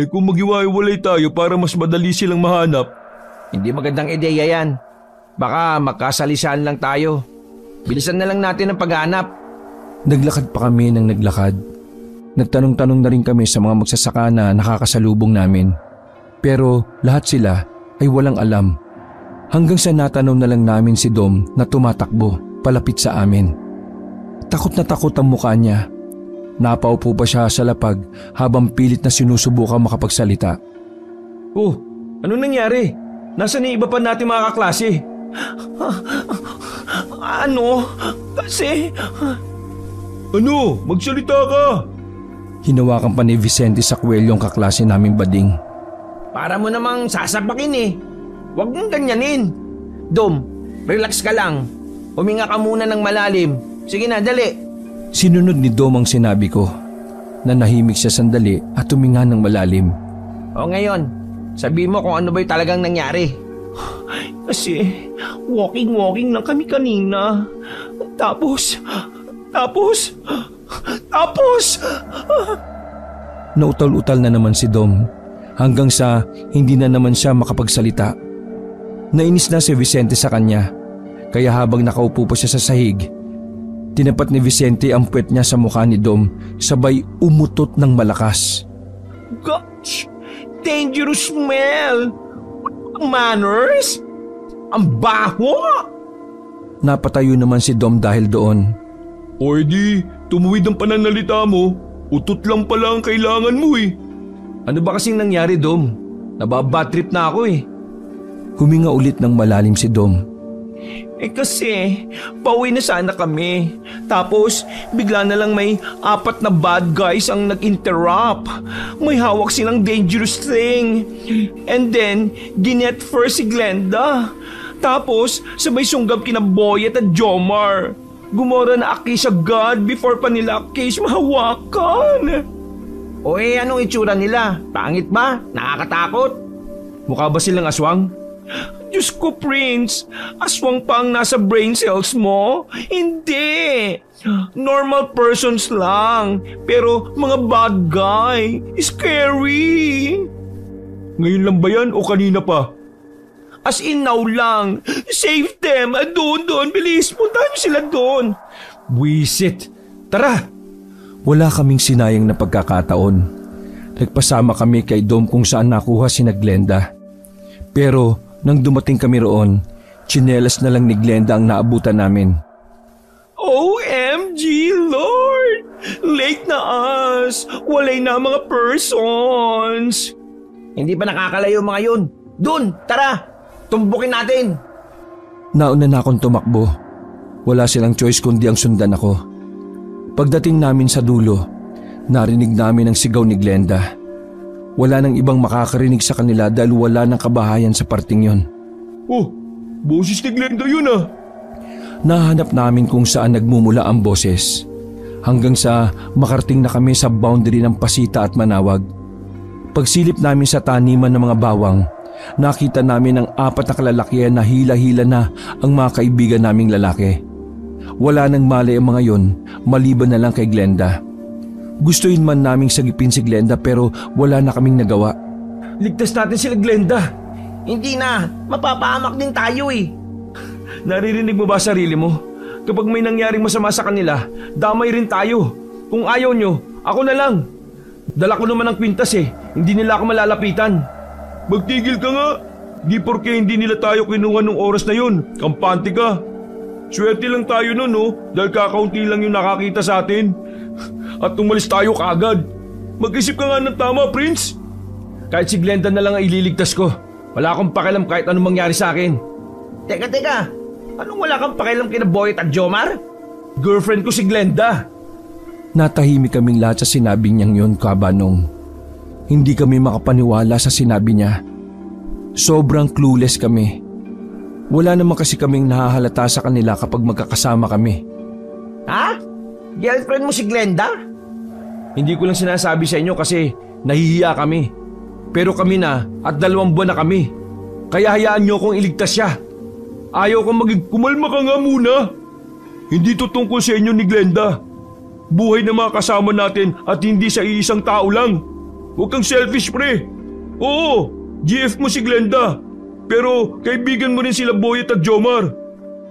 Kung maghiwa-hiwalay tayo para mas madali silang mahanap. Hindi magandang ideya yan. Baka magkasalisan lang tayo. Bilisan na lang natin ang paghanap. Naglakad pa kami ng naglakad. Nagtanong-tanong na rin kami sa mga magsasaka na nakakasalubong namin. Pero lahat sila ay walang alam. Hanggang sa natanong na lang namin si Dom na tumatakbo palapit sa amin. Takot na takot ang mukha niya. Napaupo pa siya sa lapag habang pilit na sinusubukang makapagsalita. Ano nangyari? Nasaan yung iba pa natin mga kaklase? Kasi... Magsalita ka! Hinawakan pa ni Vicente sa kwelyo ang kaklase naming bading. Para mo namang sasapakin Huwag mong ganyanin. Dom, relax ka lang. Huminga ka muna ng malalim. Sige na, dali. Sinunod ni Dom ang sinabi ko. Nanahimik siya sandali at huminga ng malalim. Ngayon, sabihin mo kung ano ba yung talagang nangyari. Kasi walking lang kami kanina. Tapos... Nautal-utal na naman si Dom hanggang sa hindi na naman siya makapagsalita. Nainis na si Vicente sa kanya, kaya habang nakaupo pa siya sa sahig, tinapat ni Vicente ang puwet niya sa mukha ni Dom sabay umutot ng malakas. Gosh! Dangerous smell! Manners? Ang baho! Napatayo naman si Dom dahil doon. O edi, tumuwid ang pananalita mo. Utot lang pala ang kailangan mo eh. Ano ba kasing nangyari, Dom? Nababatrip na ako eh. Huminga ulit ng malalim si Dom. Kasi, pauwi na sana kami. Tapos, bigla na lang may 4 na bad guys ang nag-interrupt. May hawak silang dangerous thing. And then, ginet first si Glenda. Tapos, sabay sunggab kina Boyet at Jomar. Gumora na Akis agad before pa nila Akis mahawakan. O anong itsura nila? Pangit ba? Nakakatakot? Mukha ba silang aswang? Diyos ko, Prince. Aswang pa ang nasa brain cells mo? Hindi. Normal persons lang. Pero mga bad guy. Scary. Ngayon lang ba yan o kanina pa? As in now lang. Save them. Doon. Bilis. Puntahan niyo sila doon. Buisit. Tara! Wala kaming sinayang na pagkakataon. Nagpasama kami kay Dom kung saan nakuha si Glenda. Pero nang dumating kami roon, tsinelas na lang ni Glenda ang naabutan namin. OMG, Lord! Late na us. Walay na mga persons. Hindi pa nakakalayo mga yun. Doon, tara! Tumbukin natin! Nauna na akong tumakbo. Wala silang choice kundi ang sundan ako. Pagdating namin sa dulo, narinig namin ang sigaw ni Glenda. Wala nang ibang makakarinig sa kanila dahil wala nang kabahayan sa parting yon. Oh, boses ni Glenda yun ah! Nahanap namin kung saan nagmumula ang boses. Hanggang sa makarating na kami sa boundary ng Pasita at Manawag. Pagsilip namin sa taniman ng mga bawang, nakita namin ang 4 na kalalakihan na hila-hila na ang mga kaibigan naming lalaki. Wala nang mali ang mga yon, maliban na lang kay Glenda. Gustuin man naming sagipin si Glenda pero wala na kaming nagawa. Ligtas natin sila, Glenda. Hindi na. Mapapahamak din tayo eh. Naririnig mo ba sarili mo? Kapag may nangyaring masama sa kanila, damay rin tayo. Kung ayaw nyo, ako na lang. Dala ko naman ang kwintas eh. Hindi nila ako malalapitan. Magtigil ka nga. Di porke hindi nila tayo kinuha nung oras na yun. Kampante ka. Swerte lang tayo nun no, dahil kakaunti lang yung nakakita sa atin. At umalis tayo kaagad. Mag-isip ka nga ng tama, Prince. Kahit si Glenda na lang ang ililigtas ko. Wala akong pakialam kahit anong mangyari sa akin. Teka. Anong wala kang pakialam kina Boyet at Jomar? Girlfriend ko si Glenda. Natahimik kaming lahat sa sinabi niyang yun, Kabanong. Hindi kami makapaniwala sa sinabi niya. Sobrang clueless kami. Wala naman kasi kaming nahahalata sa kanila kapag magkakasama kami. Ha? Girlfriend mo si Glenda? Hindi ko lang sinasabi sa inyo kasi nahihiya kami. Pero kami na at 2 buwan na kami. Kaya hayaan nyo kong iligtas siya. Ayaw kang kumalma ka nga muna. Hindi to tungkol sa inyo ni Glenda. Buhay na mga kasama natin at hindi sa iisang tao lang. Huwag kang selfish, pre. Oo, GF mo si Glenda. Pero kaibigan mo rin sila Boyet at Jomar.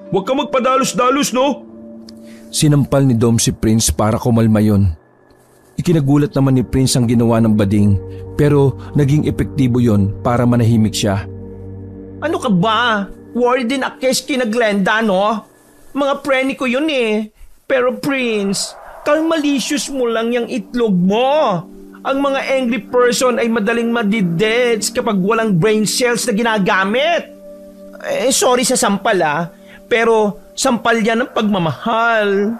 Huwag kang magpadalos-dalos, no? Sinampal ni Dom si Prince para kumalma yon. Ikinagulat naman ni Prince ang ginawa ng bading pero naging epektibo yon para manahimik siya. Ano ka ba? Worried din Akis kina Glenda, no? Mga preni ko yun eh. Pero Prince, kalmalicious mo lang yung itlog mo. Ang mga angry person ay madaling madideds kapag walang brain cells na ginagamit. Sorry sa sampal pero sampal yan ng pagmamahal.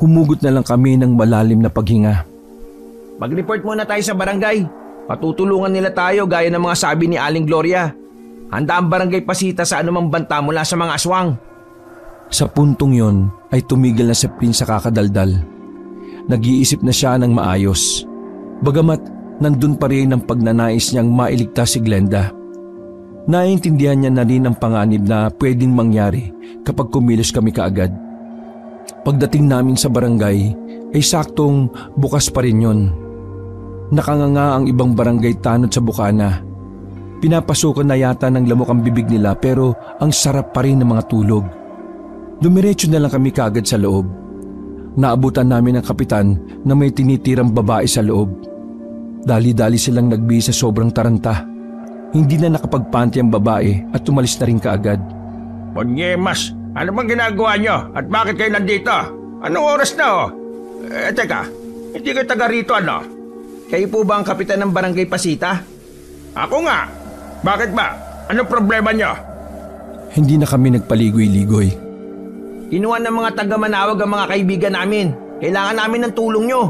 Humugot na lang kami ng malalim na paghinga. Mag-report muna tayo sa barangay. Patutulungan nila tayo gaya ng mga sabi ni Aling Gloria. Handa ang barangay Pasita sa anumang banta mula sa mga aswang. Sa puntong yon ay tumigil na si Prince sa kakadaldal. Nag-iisip na siya ng maayos. Bagamat nandun pa rin ang pagnanais niyang mailigtas si Glenda. Naiintindihan niya na rin ang panganib na pwedeng mangyari kapag kumilos kami kaagad. Pagdating namin sa barangay ay saktong bukas pa rin yon. Nakanganga ang ibang barangay tanod sa bukana. Pinapasukan na yata ng lamok ang bibig nila pero ang sarap pa rin ng mga tulog. Dumiretso na lang kami kagad sa loob. Naabutan namin ang kapitan na may tinitirang babae sa loob. Dali-dali silang nagbihis sa sobrang taranta. Hindi na nakapagpanti ang babae at tumalis na rin kaagad. Ponyemas, ano bang ginagawa nyo? At bakit kayo nandito? Anong oras na teka, hindi kayo taga rito ano? Kayo po ba ang kapitan ng Barangay Pasita? Ako nga. Bakit ba? Anong problema nyo? Hindi na kami nagpaligoy-ligoy. Kinuha ng mga taga-Manawag ang mga kaibigan namin. Kailangan namin ng tulong nyo.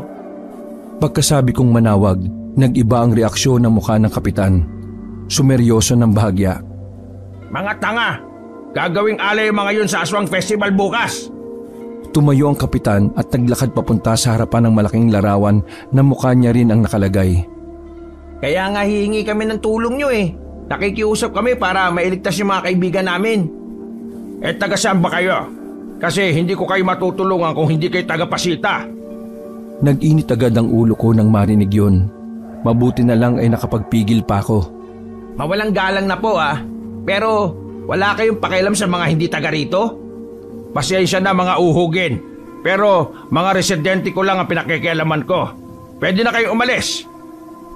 Pagkasabi kong manawag, nag-iba ang reaksyon ng mukha ng kapitan. Sumeryoso ng bahagya. Mga tanga! Gagawing alay yung mga yun sa Aswang Festival bukas! Tumayo ang kapitan at naglakad papunta sa harapan ng malaking larawan na mukha niya rin ang nakalagay. Kaya nga hihingi kami ng tulong nyo eh. Nakikiusap kami para mailigtas yung mga kaibigan namin. Taga saan ba kayo? Kasi hindi ko kayo matutulungan kung hindi kayo taga Pasita. Nag-init agad ang ulo ko nang marinig yun. Mabuti na lang ay nakapagpigil pa ako. Mawalang galang na po Pero wala kayong pakialam sa mga hindi taga rito? Pasensya na mga uhugin. Pero mga residente ko lang ang pinakikialaman ko. Pwede na kayo umalis.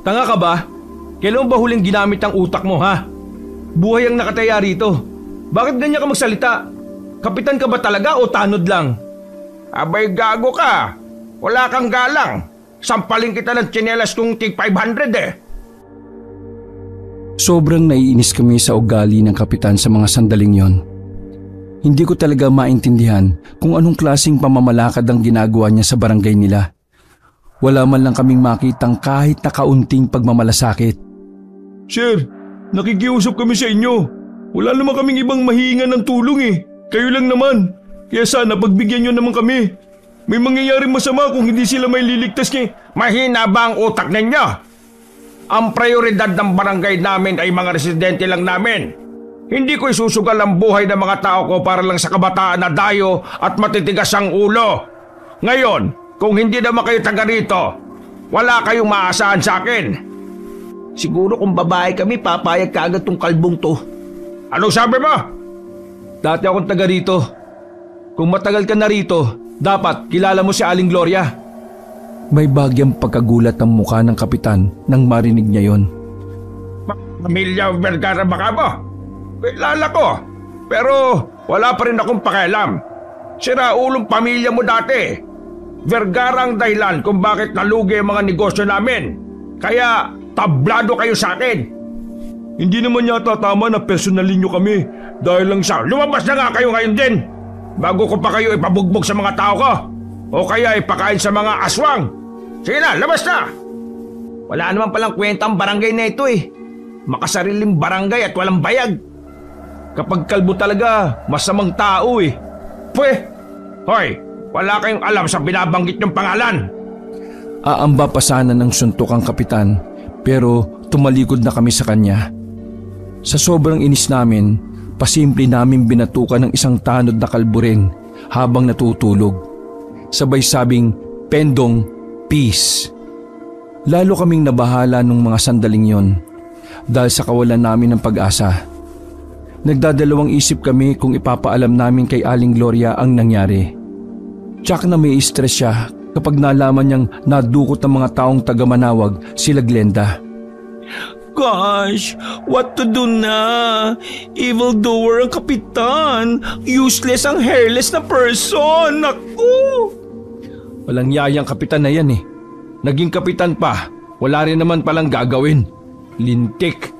Tanga ka ba? Kailan ba huling ginamit ang utak mo ha? Buhay ang nakataya rito. Bakit ganyan ka magsalita? Kapitan ka ba talaga o tanod lang? Abay gago ka. Wala kang galang. Sampalin kita ng tsinelas kung tig 500 Sobrang naiinis kami sa ugali ng kapitan sa mga sandaling yon. Hindi ko talaga maintindihan kung anong klaseng pamamalakad ang ginagawa niya sa barangay nila. Wala man lang kaming makitang kahit na kaunting pagmamalasakit. Sir, nakikiusap kami sa inyo. Wala naman kaming ibang mahihingan ng tulong Kayo lang naman. Kaya sana pagbigyan nyo naman kami. May mangyayaring masama kung hindi sila may liligtas Mahina ba ang utak ninyo? Ang prioridad ng barangay namin ay mga residente lang namin. Hindi ko isusugal ang buhay ng mga tao ko para lang sa kabataan na dayo at matitigas ang ulo. Ngayon, kung hindi naman kayo taga rito, wala kayong maasahan sa akin. Siguro kung babae kami, papayag ka agad tong kalbong to. Anong sabi mo? Dati akong taga rito. Kung matagal ka na rito, dapat kilala mo si Aling Gloria. May bagyang pagkagulat ang mukha ng kapitan nang marinig niya yon. Pamilya Vergara ba ka mo? Kilala ko, pero wala pa rin akong pakialam. Sira ulong pamilya mo dati. Vergara ang dahilan kung bakit nalugi ang mga negosyo namin. Kaya tablado kayo sa akin. Hindi naman yata tama na personalin nyo kami dahil lang sa... Lumabas na nga kayo ngayon din! Bago ko pa kayo ipabugbog sa mga tao ko o kaya ipakain sa mga aswang. Sige na, labas na! Wala naman palang kwenta ang barangay na ito Makasariling barangay at walang bayag. Kapag kalbo talaga, masamang tao Pwe! Hoy! Wala kayong alam sa binabanggit niyong pangalan. Aamba pa sana ng suntok ang kapitan pero tumalikod na kami sa kanya. Sa sobrang inis namin, pasimple namin binatukan ng isang tanod na kalbo rin habang natutulog. Sabay sabing, "Pendong, peace." Lalo kaming nabahala nung mga sandaling yon dahil sa kawalan namin ng pag-asa. Nagdadalawang isip kami kung ipapaalam namin kay Aling Gloria ang nangyari. Tsak na may stress siya kapag nalaman niyang nadukot ng mga taong taga-Manawag sila Glenda. Gosh, what to do na? Evildoer ang kapitan. Useless ang hairless na person. Naku! Walang yayang kapitan na yan Naging kapitan pa. Wala rin naman palang gagawin. Lintik.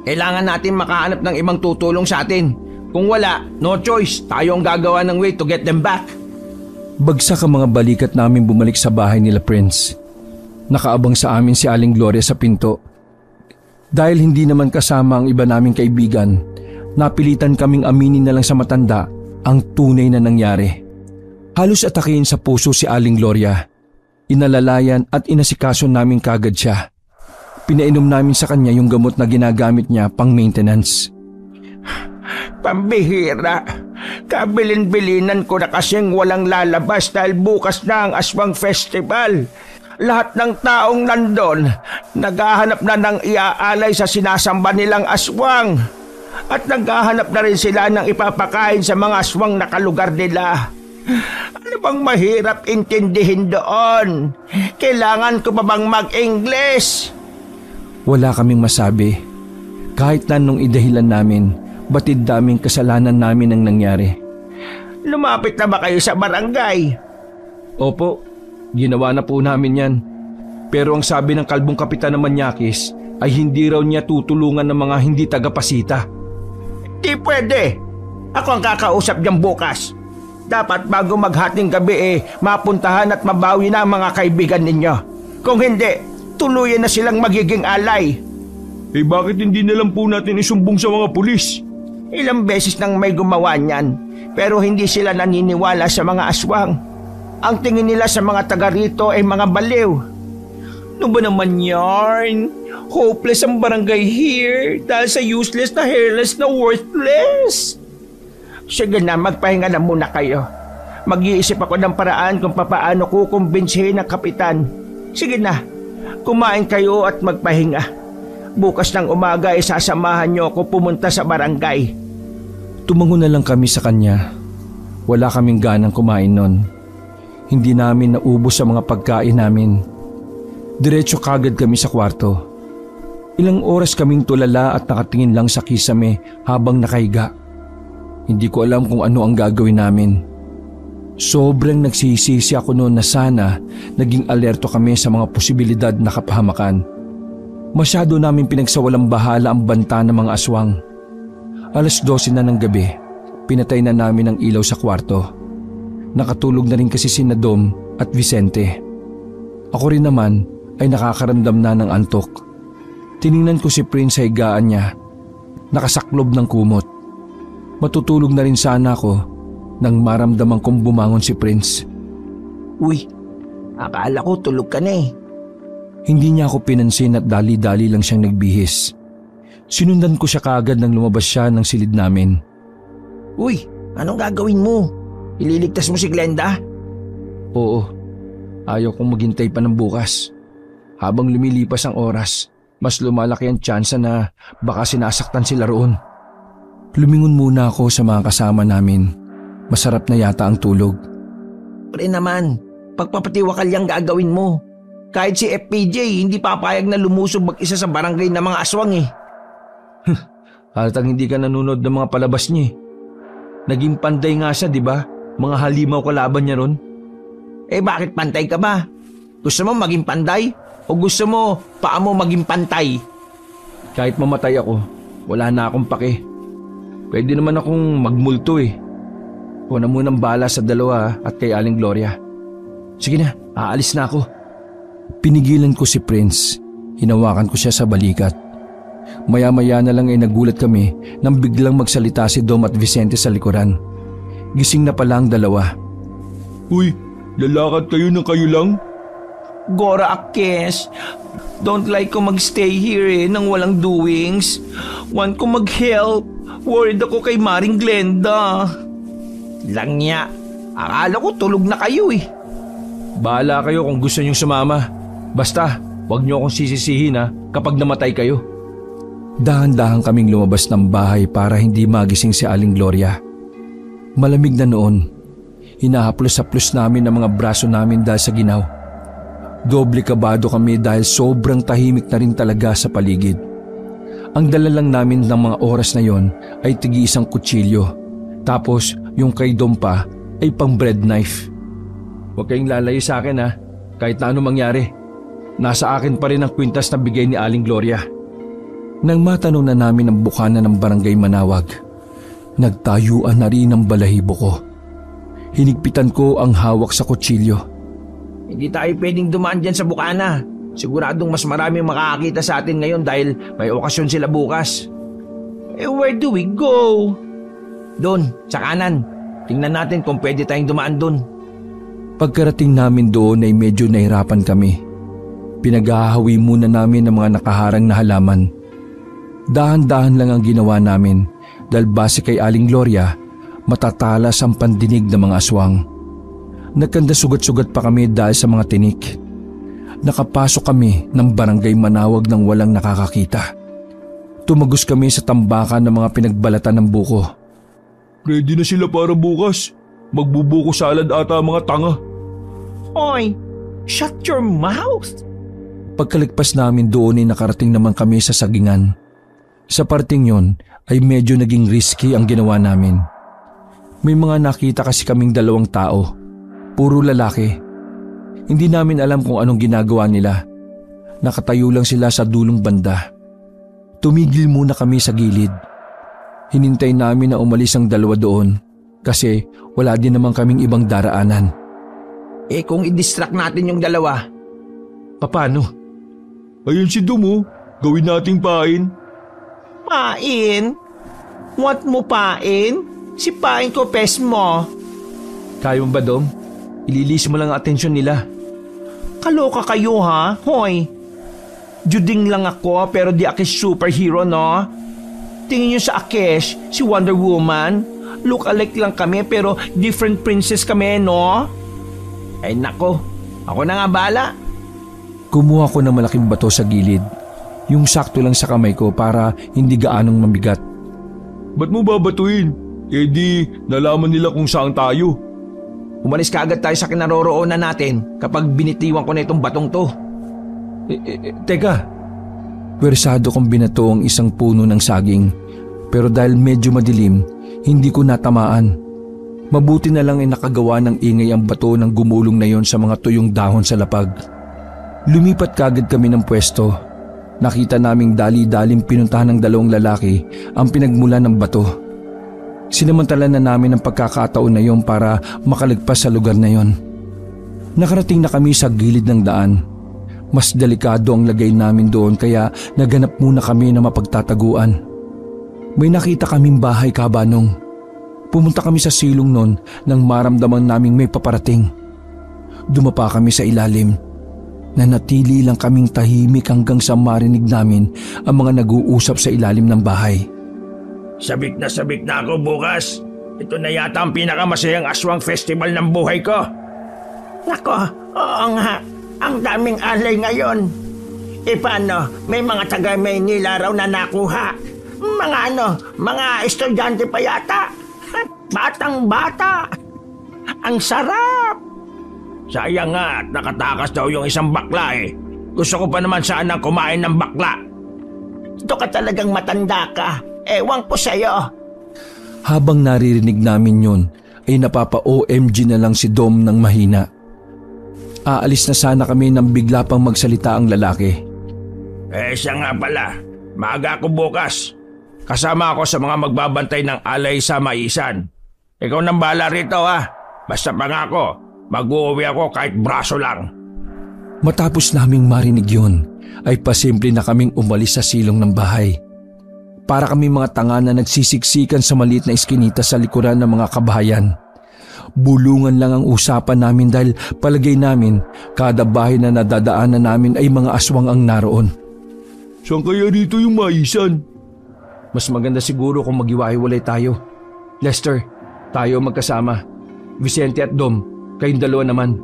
Kailangan natin makahanap ng ibang tutulong sa atin. Kung wala, no choice. Tayo ang gagawa ng way to get them back. Bagsak ang mga balikat namin bumalik sa bahay nila Prince. Nakaabang sa amin si Aling Gloria sa pinto. Dahil hindi naman kasama ang iba naming kaibigan, napilitan kaming aminin na lang sa matanda ang tunay na nangyari. Halos atakihin sa puso si Aling Gloria. Inalalayan at inasikaso namin kagad siya. Pinainom namin sa kanya yung gamot na ginagamit niya pang maintenance. Pambihira. Kabilin-bilinan ko na kasing walang lalabas dahil bukas na ang Aswang Festival. Lahat ng taong nandun, naghahanap na ng iaalay sa sinasamba nilang aswang. At naghahanap na rin sila ng ipapakain sa mga aswang na kalugar nila. Ano bang mahirap intindihin doon? Kailangan ko pa bang mag-English? Wala kaming masabi. Kahit na nung idahilan namin, batid daming kasalanan namin ang nangyari. Lumapit na ba kayo sa barangay? Opo, ginawa na po namin yan. Pero ang sabi ng kalbong kapitan ng Manyakis ay hindi raw niya tutulungan ng mga hindi tagapasita. Di pwede. Ako ang kakausap niyang bukas. Dapat bago maghating gabi mapuntahan at mabawi na ang mga kaibigan ninyo. Kung hindi, tuluyan na silang magiging alay. Bakit hindi na lang po natin isumbong sa mga pulis? Ilang beses nang may gumawa niyan, pero hindi sila naniniwala sa mga aswang. Ang tingin nila sa mga taga rito ay mga baliw. Ano ba naman yarn? Hopeless ang barangay here dahil sa useless na hairless na worthless. Sige na, magpahinga na muna kayo. Mag-iisip ako ng paraan kung papaano kukumbinsihin ang kapitan. Sige na, kumain kayo at magpahinga. Bukas ng umaga sasamahan niyo ako pumunta sa barangay. Tumango na lang kami sa kanya. Wala kaming ganang kumain nun. Hindi namin naubos sa mga pagkain namin. Diretso kagad kami sa kwarto. Ilang oras kaming tulala at nakatingin lang sa kisame habang nakahiga. Hindi ko alam kung ano ang gagawin namin. Sobrang nagsisisi ako noon na sana naging alerto kami sa mga posibilidad na kapahamakan. Masyado namin pinagsawalang bahala ang banta ng mga aswang. 12:00 na ng gabi, pinatay na namin ang ilaw sa kwarto. Nakatulog na rin kasi sina Dom at Vicente. Ako rin naman ay nakakaramdam na ng antok. Tiningnan ko si Prince sa higaan niya, nakasaklob ng kumot. Matutulog na rin sana ako nang maramdaman kong bumangon si Prince. Uy, akala ko tulog ka na Hindi niya ako pinansin at dali-dali lang siyang nagbihis. Sinundan ko siya kaagad nang lumabas siya ng silid namin. Uy, anong gagawin mo? Ililigtas mo si Glenda? Oo, ayaw kong maghintay pa ng bukas. Habang lumilipas ang oras, mas lumalaki ang tsansa na baka sinasaktan sila roon. Lumingon muna ako sa mga kasama namin. Masarap na yata ang tulog. Pre naman, pagpapatiwakal yang gagawin mo. Kahit si FPJ, hindi papayag na lumusob mag-isa sa barangay ng mga aswang Halatang hindi ka nanonood ng mga palabas niya Naging panday nga siya, di ba? Mga halimaw kalaban niya ron. Bakit pantay ka ba? Gusto mo maging panday? O gusto mo paa mo maging pantay? Kahit mamatay ako, wala na akong pake. Pwede naman akong magmulto Ako na munang bala sa dalawa at kay Aling Gloria. Sige na, aalis na ako. Pinigilan ko si Prince. Hinawakan ko siya sa balikat. Maya-maya na lang ay nagulat kami nang biglang magsalita si Dom at Vicente sa likuran. Gising na pala ang dalawa. Uy, lalakad kayo ng kayo lang? Gora Akes, don't like ko magstay here nang walang doings. Want ko mag-help. Worried ako kay Maring Glenda. Lang niya, akala ko tulog na kayo Bahala kayo kung gusto niyong sumama. Basta, wag niyo akong sisisihin kapag namatay kayo. Dahan-dahan kaming lumabas ng bahay para hindi magising si Aling Gloria. Malamig na noon. Hinahaplos-haplos namin ang mga braso namin dahil sa ginaw. Doble kabado kami dahil sobrang tahimik na rin talaga sa paligid. Ang dala lang namin ng mga oras na yon ay tigi-isang kutsilyo. Tapos yung kay Dom pa ay pang bread knife. Huwag kayong lalayo sa akin kahit na anong mangyari. Nasa akin pa rin ang kwintas na bigay ni Aling Gloria. Nang matanong na namin ang bukana ng barangay Manawag, nagtayuan na rin ang balahibo ko. Hinigpitan ko ang hawak sa kutsilyo. Hindi tayo pwedeng dumaan dyan sa bukana. Siguradong mas maraming makakakita sa atin ngayon dahil may okasyon sila bukas. Where do we go? Doon, sa kanan. Tingnan natin kung pwede tayong dumaan doon. Pagkarating namin doon ay medyo nahirapan kami. Pinaghahawi muna namin ang mga nakaharang na halaman. Dahan-dahan lang ang ginawa namin dahil base kay Aling Gloria, matatalas ang pandinig ng mga aswang. Nagkanda sugat-sugat pa kami dahil sa mga tinik. nakapasok kami ng barangay Manawag ng walang nakakakita. Tumagos kami sa tambakan ng mga pinagbalatan ng buko. Ready na sila para bukas. Magbubuko salad ata ang mga tanga. Hoy, shut your mouth! Pagkaligpas namin doon ay nakarating naman kami sa sagingan. Sa parting yon ay medyo naging risky ang ginawa namin. May mga nakita kasi kaming 2 tao. Puro lalaki. Hindi namin alam kung anong ginagawa nila. Nakatayo lang sila sa dulong banda. Tumigil muna kami sa gilid. Hinintay namin na umalis ang 2 doon kasi wala din naman kaming ibang daraanan. Kung i-distract natin yung 2? Paano? Ayun si Dom oh. Gawin nating pain. Pain? What mo pain? Si pain ko pes mo. Kaya mo ba, Dom? Ililis mo lang ang atensyon nila. Kaloka kayo ha? Hoy, Juding lang ako pero di ako superhero, no? Tingin nyo sa Akesh, si Wonder Woman. Look-alike lang kami pero different princess kami, no? Ay nako, ako na nga bala. Kumuha ko ng malaking bato sa gilid. Yung sakto lang sa kamay ko para hindi gaanong mabigat. Ba't mo babatuin? Di nalaman nila kung saan tayo. Umalis ka agad tayo sa kinaroroonan natin kapag binitiwan ko na itong batong to. Teka. Pwersado kong binato ang isang puno ng saging. Pero dahil medyo madilim, hindi ko natamaan. Mabuti na lang ay nakagawa ng ingay ang bato ng gumulong na yon sa mga tuyong dahon sa lapag. Lumipat kagad kami ng pwesto. Nakita naming dali-daling pinuntahan ng 2 lalaki ang pinagmulan ng bato. Sinamantala na namin ang pagkakataon na yon para makalagpas sa lugar na yon. Nakarating na kami sa gilid ng daan. Mas delikado ang lagay namin doon kaya naganap muna kami na mapagtataguan. May nakita kaming bahay, Kabanong. Pumunta kami sa silong noon nang maramdaman naming may paparating. Dumapa kami sa ilalim. Nanatili lang kaming tahimik hanggang sa marinig namin ang mga nag-uusap sa ilalim ng bahay. Sabik na ako bukas. Ito na yata ang pinakamasayang aswang festival ng buhay ko. Nako, oo nga. Ang daming alay ngayon. Paano? May mga taga Maynila raw na nakuha. Mga estudyante pa yata. Batang-bata. Ang sarap. Sayang nga at nakatakas daw yung isang bakla eh. Gusto ko pa naman sanang kumain ng bakla. Ito ka talagang matanda ka. Ewan ko sa'yo. Habang naririnig namin yun, ay napapa-OMG na lang si Dom ng mahina. Aalis na sana kami nang bigla pang magsalita ang lalaki. Siya nga pala. Maaga ako bukas. Kasama ako sa mga magbabantay ng alay sa Maisan. Ikaw nang bahala rito ha. Basta pangako, mag-uuwi ako kahit braso lang. Matapos naming marinig yun, ay pasimple na kaming umalis sa silong ng bahay. Para kami mga tanga na nagsisiksikan sa maliit na iskinita sa likuran ng mga kabahayan. Bulungan lang ang usapan namin dahil palagay namin kada bahay na nadadaanan namin ay mga aswang ang naroon. Saan kaya rito yung Maisan? Mas maganda siguro kung maghiwa-hiwalay tayo. Lester, tayo magkasama. Vicente at Dom, kayong 2 naman.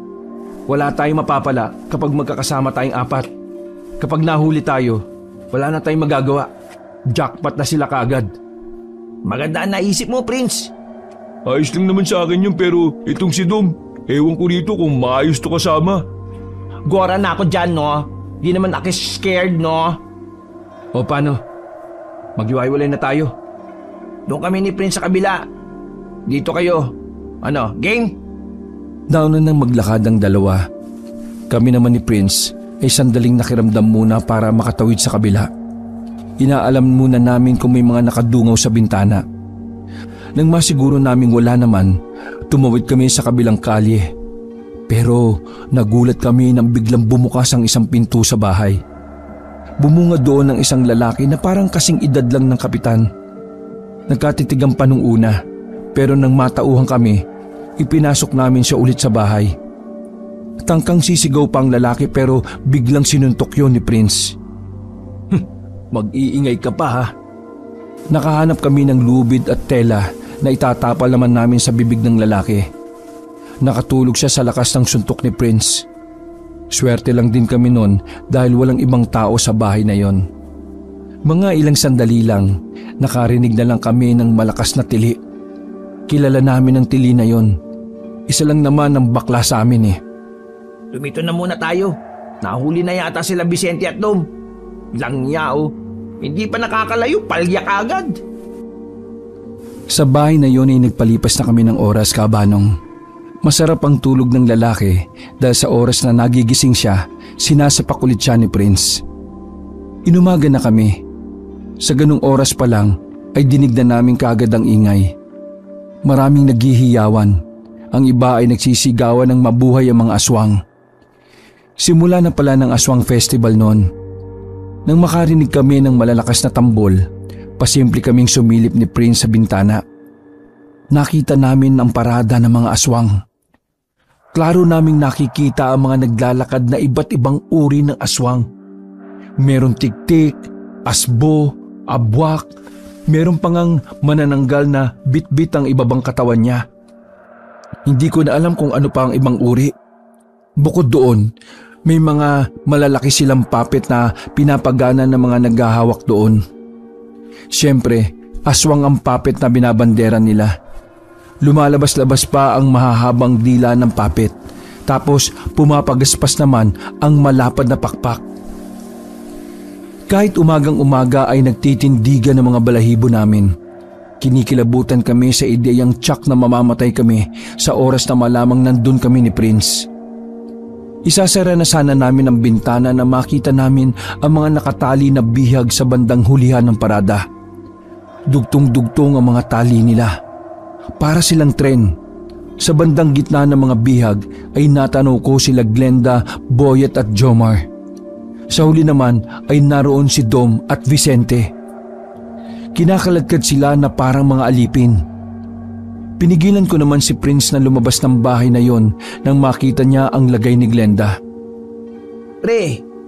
Wala tayong mapapala kapag magkakasama tayong 4. Kapag nahuli tayo, wala na tayong magagawa. Jackpot na sila kaagad. Maganda ang naisip mo, Prince. Ayos lang naman sa akin yun pero itong si Dom, ewan ko rito kung maayos to kasama. Gora na ako dyan, no? Di naman ako scared, no? O paano? Maghiwa-hiwalay na tayo. Doon kami ni Prince sa kabila. Dito kayo. Game? Nauna nang maglakad ang 2. Kami naman ni Prince ay sandaling nakiramdam muna para makatawid sa kabila. Inaalam muna namin kung may mga nakadungaw sa bintana. Nang masiguro naming wala naman, tumawid kami sa kabilang kalye. Pero nagulat kami nang biglang bumukas ang isang pinto sa bahay. Bumunga doon ng isang lalaki na parang kasing edad lang ng kapitan. Nagkatitigan pa nung una, pero nang matauhan kami, ipinasok namin siya ulit sa bahay. Tangkang sisigaw pa ang lalaki pero biglang sinuntok yun ni Prince. Mag-iingay ka pa ha. Nakahanap kami ng lubid at tela na itatapal naman namin sa bibig ng lalaki. Nakatulog siya sa lakas ng suntok ni Prince. Swerte lang din kami noon dahil walang ibang tao sa bahay na yon. Mga ilang sandali lang, nakarinig na lang kami ng malakas na tili. Kilala namin ang tili na yon. Isa lang naman ang bakla sa amin eh. Tumito na muna tayo. Nahuli na yata sila Vicente at Dom. Langya oh. Hindi pa nakakalayo, palyak agad. Sa bahay na yon ay nagpalipas na kami ng oras, Kabanong. Masarap ang tulog ng lalaki dahil sa oras na nagigising siya, sinasapak ulit siya ni Prince. Inumaga na kami. Sa ganung oras pa lang ay dinig na namin kaagad ang ingay. Maraming naghihiyawan. Ang iba ay nagsisigawan ng mabuhay ang mga aswang. Simula na pala ng Aswang Festival noon. Nang makarinig kami ng malalakas na tambol, pasimple kaming sumilip ni Prince sa bintana. Nakita namin ang parada ng mga aswang. Klaro naming nakikita ang mga naglalakad na iba't ibang uri ng aswang. Meron tiktik, asbo, abwak, meron pangang manananggal na bitbit ang ibabang katawan niya. Hindi ko na alam kung ano pa ang ibang uri. Bukod doon, may mga malalaki silang puppet na pinapagana ng mga naghahawak doon. Siyempre, aswang ang puppet na binabandera nila. Lumalabas-labas pa ang mahahabang dila ng puppet. Tapos pumapagaspas naman ang malapad na pakpak. Kahit umagang-umaga ay nagtitindigan ng mga balahibo namin. Kinikilabutan kami sa ideyang tsak na mamamatay kami sa oras na malamang nandun kami ni Prince. Isasara na sana namin ang bintana na makita namin ang mga nakatali na bihag sa bandang hulihan ng parada. Dugtong-dugtong ang mga tali nila. Para silang tren. Sa bandang gitna ng mga bihag ay natanaw ko sila Glenda, Boyet at Jomar. Sa huli naman ay naroon si Dom at Vicente. Kinakaladkad sila na parang mga alipin. Pinigilan ko naman si Prince na lumabas ng bahay na yon nang makita niya ang lagay ni Glenda. Pre,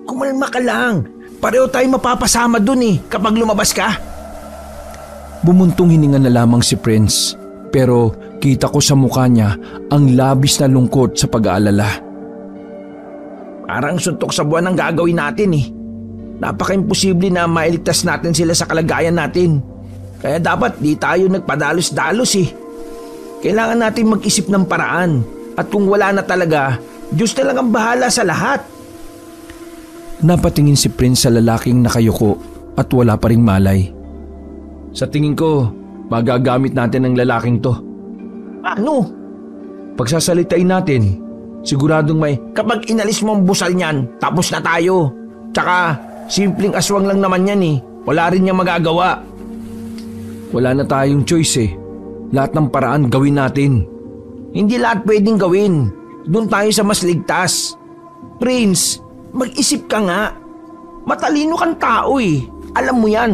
kumalma ka lang. Pareho tayo mapapasama dun eh kapag lumabas ka. Bumuntong hininga na lamang si Prince. Pero kita ko sa mukha niya ang labis na lungkot sa pag-aalala. Parang suntok sa buwan ang gagawin natin eh. Napaka-imposible na mailigtas natin sila sa kalagayan natin. Kaya dapat di tayo nagpadalos-dalos eh. Kailangan natin mag-isip ng paraan. At kung wala na talaga, Diyos na lang ang bahala sa lahat. Napatingin si Prince sa lalaking nakayuko at wala pa ring malay. Sa tingin ko, magagamit natin ang lalaking to. Ano? Pagsasalitain natin, siguradong may... Kapag inalis mo ang busal niyan, tapos na tayo. Tsaka, simpleng aswang lang naman yan eh. Wala rin niyang magagawa. Wala na tayong choice eh. Lahat ng paraan gawin natin. Hindi lahat pwedeng gawin. Doon tayo sa mas ligtas. Prince, mag-isip ka nga. Matalino kang tao eh. Alam mo yan.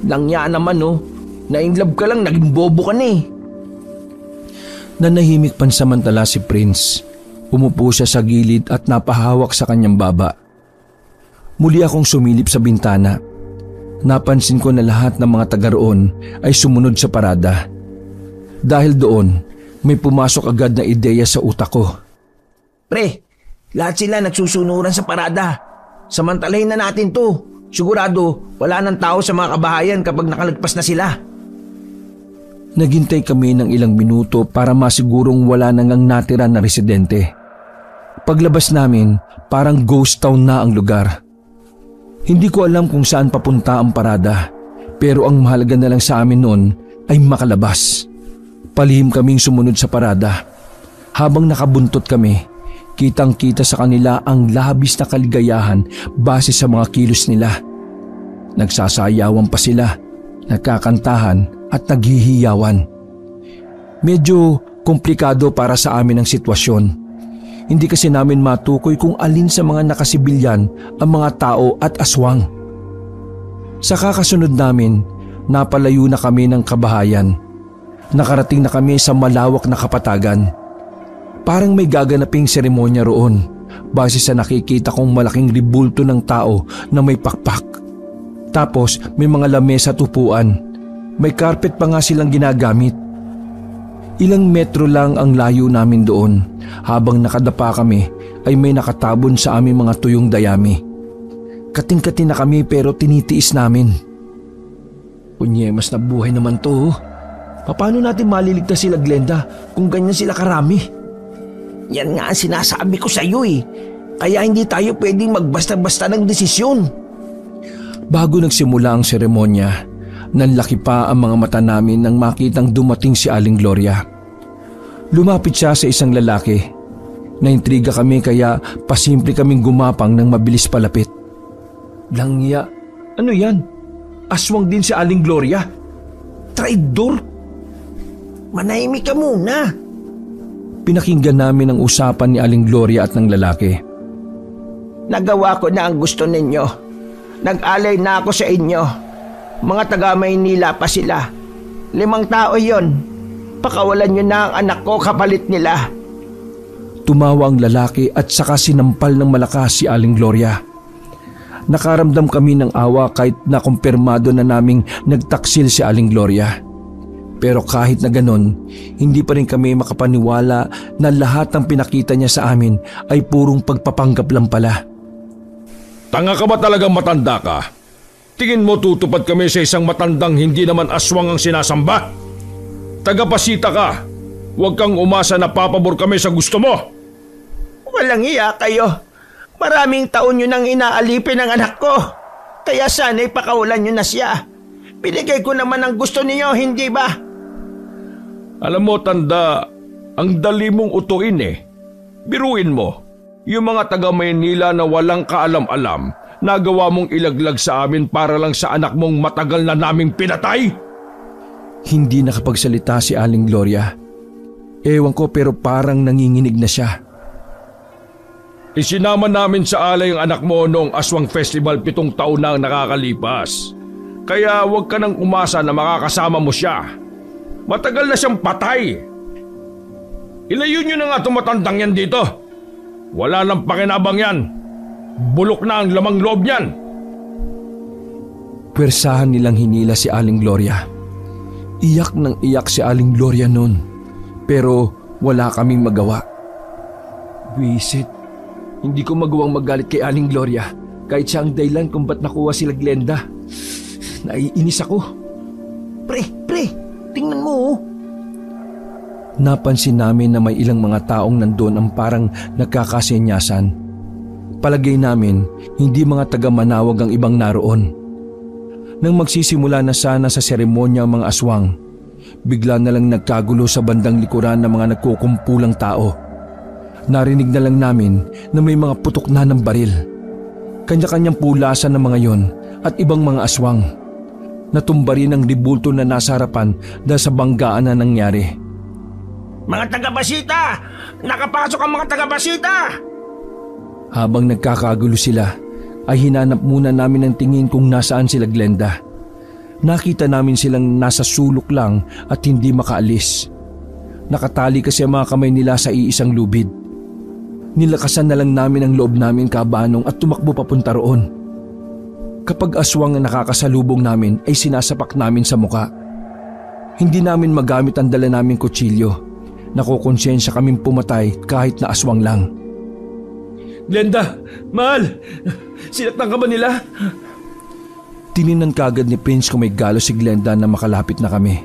Langya naman oh. Na-inlove ka lang, naging bobo ka na eh. Nanahimik pansamantala si Prince. Umupo siya sa gilid at napahawak sa kanyang baba. Muli akong sumilip sa bintana. Napansin ko na lahat ng mga taga roon ay sumunod sa parada. Dahil doon, may pumasok agad na ideya sa utak ko. Pre, lahat sila nagsusunuran sa parada. Samantalahin na natin to. Sigurado, wala nang tao sa mga kabahayan kapag nakalagpas na sila. Naghintay kami ng ilang minuto para masigurong wala nang natira na residente. Paglabas namin, parang ghost town na ang lugar. Hindi ko alam kung saan papunta ang parada, pero ang mahalaga na lang sa amin noon ay makalabas. Palihim kaming sumunod sa parada. Habang nakabuntot kami, kitang-kita sa kanila ang labis na kaligayahan base sa mga kilos nila. Nagsasayawan pa sila, nagkakantahan at naghihiyawan. Medyo komplikado para sa amin ang sitwasyon. Hindi kasi namin matukoy kung alin sa mga nakasibilyan ang mga tao at aswang. Sa kakasunod namin, napalayo na kami ng kabahayan. Nakarating na kami sa malawak na kapatagan. Parang may gaganaping seremonya roon base sa nakikita kong malaking ribulto ng tao na may pakpak. Tapos may mga lamesa at upuan. May carpet pa nga silang ginagamit. Ilang metro lang ang layo namin doon. Habang nakadapa kami ay may nakatabon sa aming mga tuyong dayami. Kating-kati na kami pero tinitiis namin. Unyemas na buhay naman to. Paano natin maliligtas sila Glenda kung ganyan sila karami? Yan nga ang sinasabi ko sa iyo eh. Kaya hindi tayo pwedeng magbasta-basta ng desisyon. Bago nagsimula ang seremonya, nanlaki pa ang mga mata namin nang makitang dumating si Aling Gloria. Lumapit siya sa isang lalaki. Naintriga kami kaya pasimple kaming gumapang nang mabilis palapit. Langya, ano yan? Aswang din si Aling Gloria? Traidor! Manahimik ka muna. Pinakinggan namin ang usapan ni Aling Gloria at ng lalaki. Nagawa ko na ang gusto ninyo. Nag-alay na ako sa inyo. Mga taga Maynila pa sila. 5 tao yon. Pakawalan nyo na ang anak ko kapalit nila. Tumawa ang lalaki at saka sinampal ng malakas si Aling Gloria. Nakaramdam kami ng awa kahit na kumpirmado na naming nagtaksil si Aling Gloria. Pero kahit na ganon, hindi pa rin kami makapaniwala na lahat ng pinakita niya sa amin ay purong pagpapanggap lang pala. Tanga ka ba talagang matanda ka? Tingin mo tutupad kami sa isang matandang hindi naman aswang ang sinasamba? Tagapasita ka. Huwag kang umasa na papabor kami sa gusto mo. Walang iya kayo. Maraming taon nyo nang inaalipin ang anak ko. Kaya sana'y pakawalan nyo na siya. Binigay ko naman ang gusto niyo, hindi ba? Alam mo, tanda, ang dali mong utuin eh. Biruin mo, yung mga taga Maynila na walang kaalam-alam, nagawa mong ilaglag sa amin para lang sa anak mong matagal na naming pinatay? Hindi nakapagsalita si Aling Gloria. Ewan ko pero parang nanginginig na siya. Isinama namin sa alay ang anak mo noong Aswang Festival 7 taon na ang nakakalipas. Kaya huwag ka nang umasa na makakasama mo siya. Matagal na siyang patay. Ilayo nyo na nga itong matandang yan dito. Wala nang pakinabang yan. Bulok na ang lamang loob niyan. Pwersahan nilang hinila si Aling Gloria. Iyak ng iyak si Aling Gloria noon. Pero wala kaming magawa. Wisit, hindi ko magawang magalit kay Aling Gloria kahit siya ang dahilan kung ba't nakuha sila Glenda. Naiinis ako. Pre, tingnan mo oh. Napansin namin na may ilang mga taong nandoon ang parang nagkakasenyasan. Palagay namin, hindi mga taga Manawag ang ibang naroon. Nang magsisimula na sana sa seremonya ang mga aswang, bigla na lang nagkagulo sa bandang likuran ng mga nagkukumpulang tao. Narinig na lang namin na may mga putok na ng baril. Kanya-kanyang pulasan ng mga yon at ibang mga aswang. Natumba rin ang ribulto na nasa harapan dahil sa banggaan na nangyari. Mga taga-Basita! Nakapasok ang mga taga-Basita! Habang nagkakagulo sila, ay hinanap muna namin ang tingin kung nasaan sila Glenda. Nakita namin silang nasa sulok lang at hindi makaalis. Nakatali kasi ang mga kamay nila sa iisang lubid. Nilakasan na lang namin ang loob namin kabanong at tumakbo papunta roon. Kapag aswang ang nakakasalubong namin ay sinasapak namin sa muka. Hindi namin magamit ang dala naming kutsilyo. Nakukonsensya kaming pumatay kahit na aswang lang. Glenda, mahal! Sinaktan ka ba nila? Tininan kagad ni Prince kung may galo si Glenda na makalapit na kami.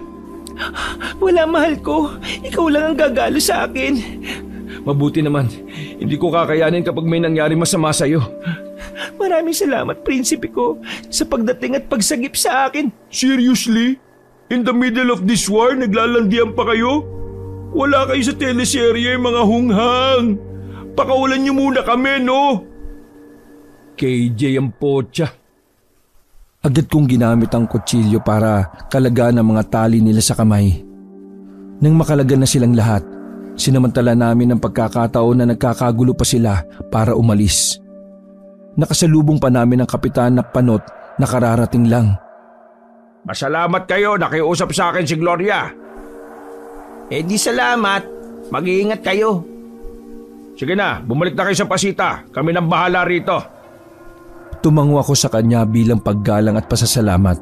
Wala mahal ko. Ikaw lang ang gagalo sa akin. Mabuti naman. Hindi ko kakayanin kapag may nangyari masama sa'yo. Maraming salamat, prinsipe ko, sa pagdating at pagsagip sa akin. Seriously? In the middle of this war, naglalandian pa kayo? Wala kayo sa teleserye, mga hunghang. Pakawalan niyo muna kami, no? KJ ang potya. Agad kong ginamit ang kutsilyo para kalagaan ang mga tali nila sa kamay. Nang makalagan na silang lahat, sinamantala namin ang pagkakataon na nagkakagulo pa sila para umalis. Nakasalubong pa namin ang kapitan na panot na kararating lang. Masalamat kayo, nakiusap sa akin si Gloria. Di salamat. Mag-iingat kayo. Sige na, bumalik na kayo sa Pasita. Kami nang bahala rito. Tumango ako sa kanya bilang paggalang at pasasalamat.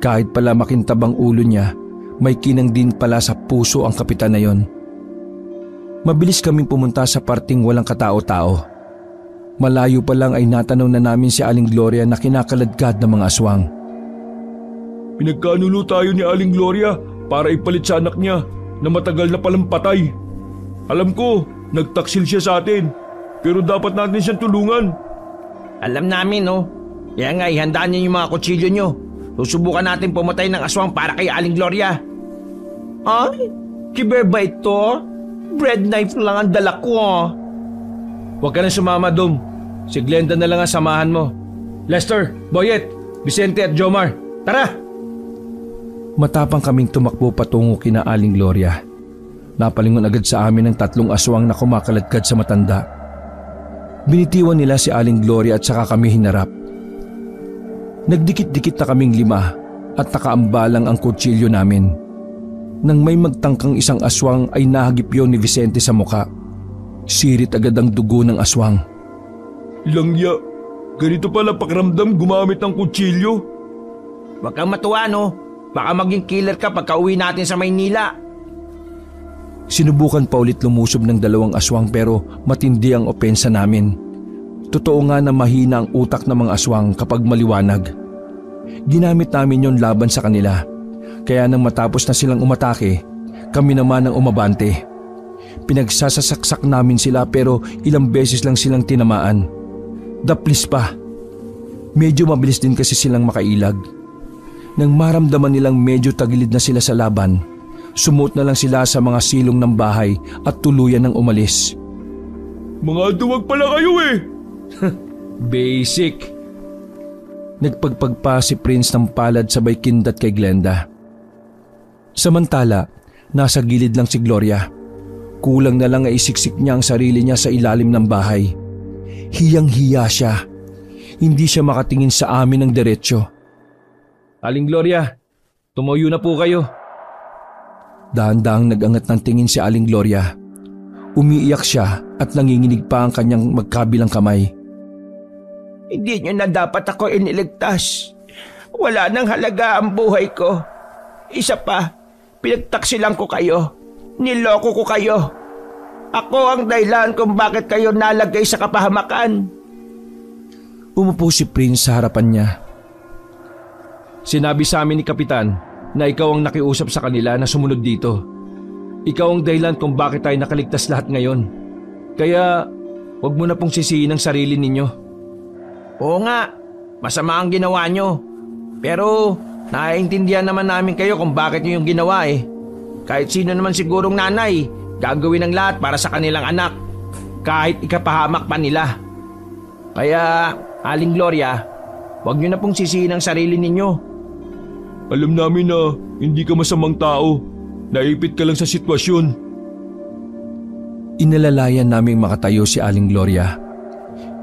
Kahit pala makintab ang ulo niya, may kinang din pala sa puso ang kapitan na yon. Mabilis kaming pumunta sa parting walang katao-tao. Malayo pa lang ay natanaw na namin si Aling Gloria na kinakaladkad ng mga aswang. Pinagkanulo tayo ni Aling Gloria para ipalit sa anak niya na matagal na palang patay. Alam ko, nagtaksil siya sa atin, pero dapat natin siyang tulungan. Alam namin, no? Kaya nga, ihandaan niyo yung mga kutsilyo niyo. Susubukan natin pumatay ng aswang para kay Aling Gloria. Ay, kiber ba ito? Bread knife lang ang dala ko. Huwag ka na sumama, Dom. Si Glenda na lang ang samahan mo. Lester, Boyet, Vicente at Jomar, tara! Matapang kaming tumakbo patungo kina Aling Gloria. Napalingon agad sa amin ang 3 aswang na kumakaladkad sa matanda. Binitiwan nila si Aling Gloria at saka kami hinarap. Nagdikit-dikit na kaming 5 at nakaambalang ang kutsilyo namin. Nang may magtangkang isang aswang ay nahagip yun ni Vicente sa muka. Sirit agad ang dugo ng aswang. Langya, ganito pala pakiramdam gumamit ng kutsilyo. Huwag kang matuwa, no? Baka maging killer ka pagka uwi natin sa Maynila. Sinubukan pa ulit lumusob ng 2 aswang pero matindi ang opensa namin. Totoo nga na mahina ang utak ng mga aswang kapag maliwanag. Ginamit namin yon laban sa kanila. Kaya nang matapos na silang umatake, kami naman ang umabante. Pinagsasasaksak namin sila pero ilang beses lang silang tinamaan. Daplis pa. Medyo mabilis din kasi silang makailag. Nang maramdaman nilang medyo tagilid na sila sa laban, sumuot na lang sila sa mga silong ng bahay at tuluyan ng umalis. Mga duwag pala kayo eh! Basic. Nagpagpagpa si Prince ng palad sabay kindat kay Glenda. Samantala, nasa gilid lang si Gloria. Kulang na lang ay isiksik niya ang sarili niya sa ilalim ng bahay. Hiyang-hiya siya. Hindi siya makatingin sa amin ng diretsyo. Aling Gloria, tumayo na po kayo. Dahan-dahang nag-angat ng tingin si Aling Gloria. Umiiyak siya at nanginginig pa ang kanyang magkabilang kamay. Hindi niyo na dapat ako iniligtas. Wala nang halaga ang buhay ko. Isa pa, pinagtaksilan ko kayo. Niloko ko kayo. Ako ang dahilan kung bakit kayo nalagay sa kapahamakan. Umupo si Prince sa harapan niya. Sinabi sa amin ni Kapitan na ikaw ang nakiusap sa kanila na sumunod dito. Ikaw ang dahilan kung bakit tayo nakaligtas lahat ngayon. Kaya, huwag mo na pong sisihin ang sarili ninyo. Oo nga, masama ang ginawa nyo. Pero, naiintindihan naman namin kayo kung bakit nyo yung ginawa eh. Kahit sino naman sigurong nanay, gagawin ang lahat para sa kanilang anak. Kahit ikapahamak pa nila. Kaya, Aling Gloria, huwag nyo na pong sisihin ang sarili ninyo. Alam namin na hindi ka masamang tao. Naipit ka lang sa sitwasyon. Inalalayan naming makatayo si Aling Gloria.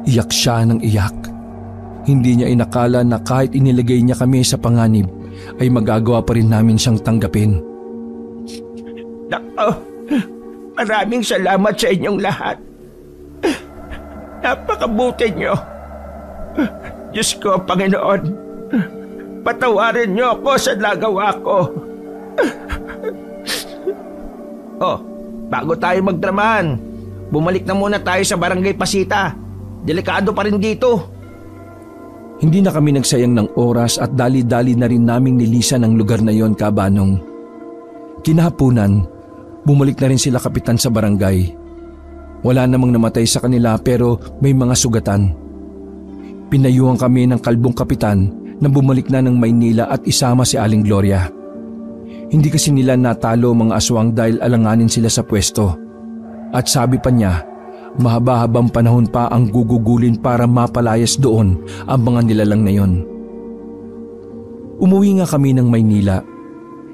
Iyak siya ng iyak. Hindi niya inakala na kahit inilagay niya kami sa panganib, ay magagawa pa rin namin siyang tanggapin. Nako, maraming salamat sa inyong lahat. Napakabuti nyo. Diyos ko, Panginoon, patawarin nyo ako sa nagawa ko. Oh, bago tayo magdramahan, bumalik na muna tayo sa Barangay Pasita. Delikado pa rin dito. Hindi na kami nagsayang ng oras at dali-dali na rin naming nilisan ang lugar na yon, Kabanong. Kinahapunan, bumalik na rin sila kapitan sa barangay. Wala namang namatay sa kanila pero may mga sugatan. Pinayuhan kami ng kalbong kapitan na bumalik na ng Maynila at isama si Aling Gloria. Hindi kasi nila natalo mga aswang dahil alanganin sila sa pwesto. At sabi pa niya, mahaba-habang panahon pa ang gugugulin para mapalayas doon ang mga nilalang na yon. Umuwi nga kami ng Maynila.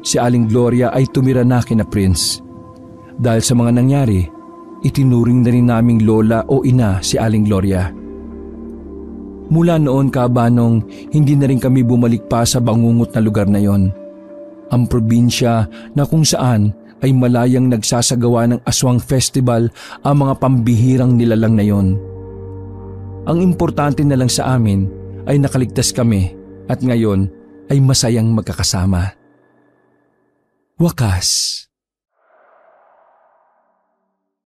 Si Aling Gloria ay tumira na kina Prince. Dahil sa mga nangyari, itinuring na rin naming lola o ina si Aling Gloria. Mula noon, Kabanong, hindi na rin kami bumalik pa sa bangungot na lugar na yon. Ang probinsya na kung saan ay malayang nagsasagawa ng Aswang Festival ang mga pambihirang nilalang na yon. Ang importante na lang sa amin ay nakaligtas kami at ngayon ay masayang magkakasama. Wakas.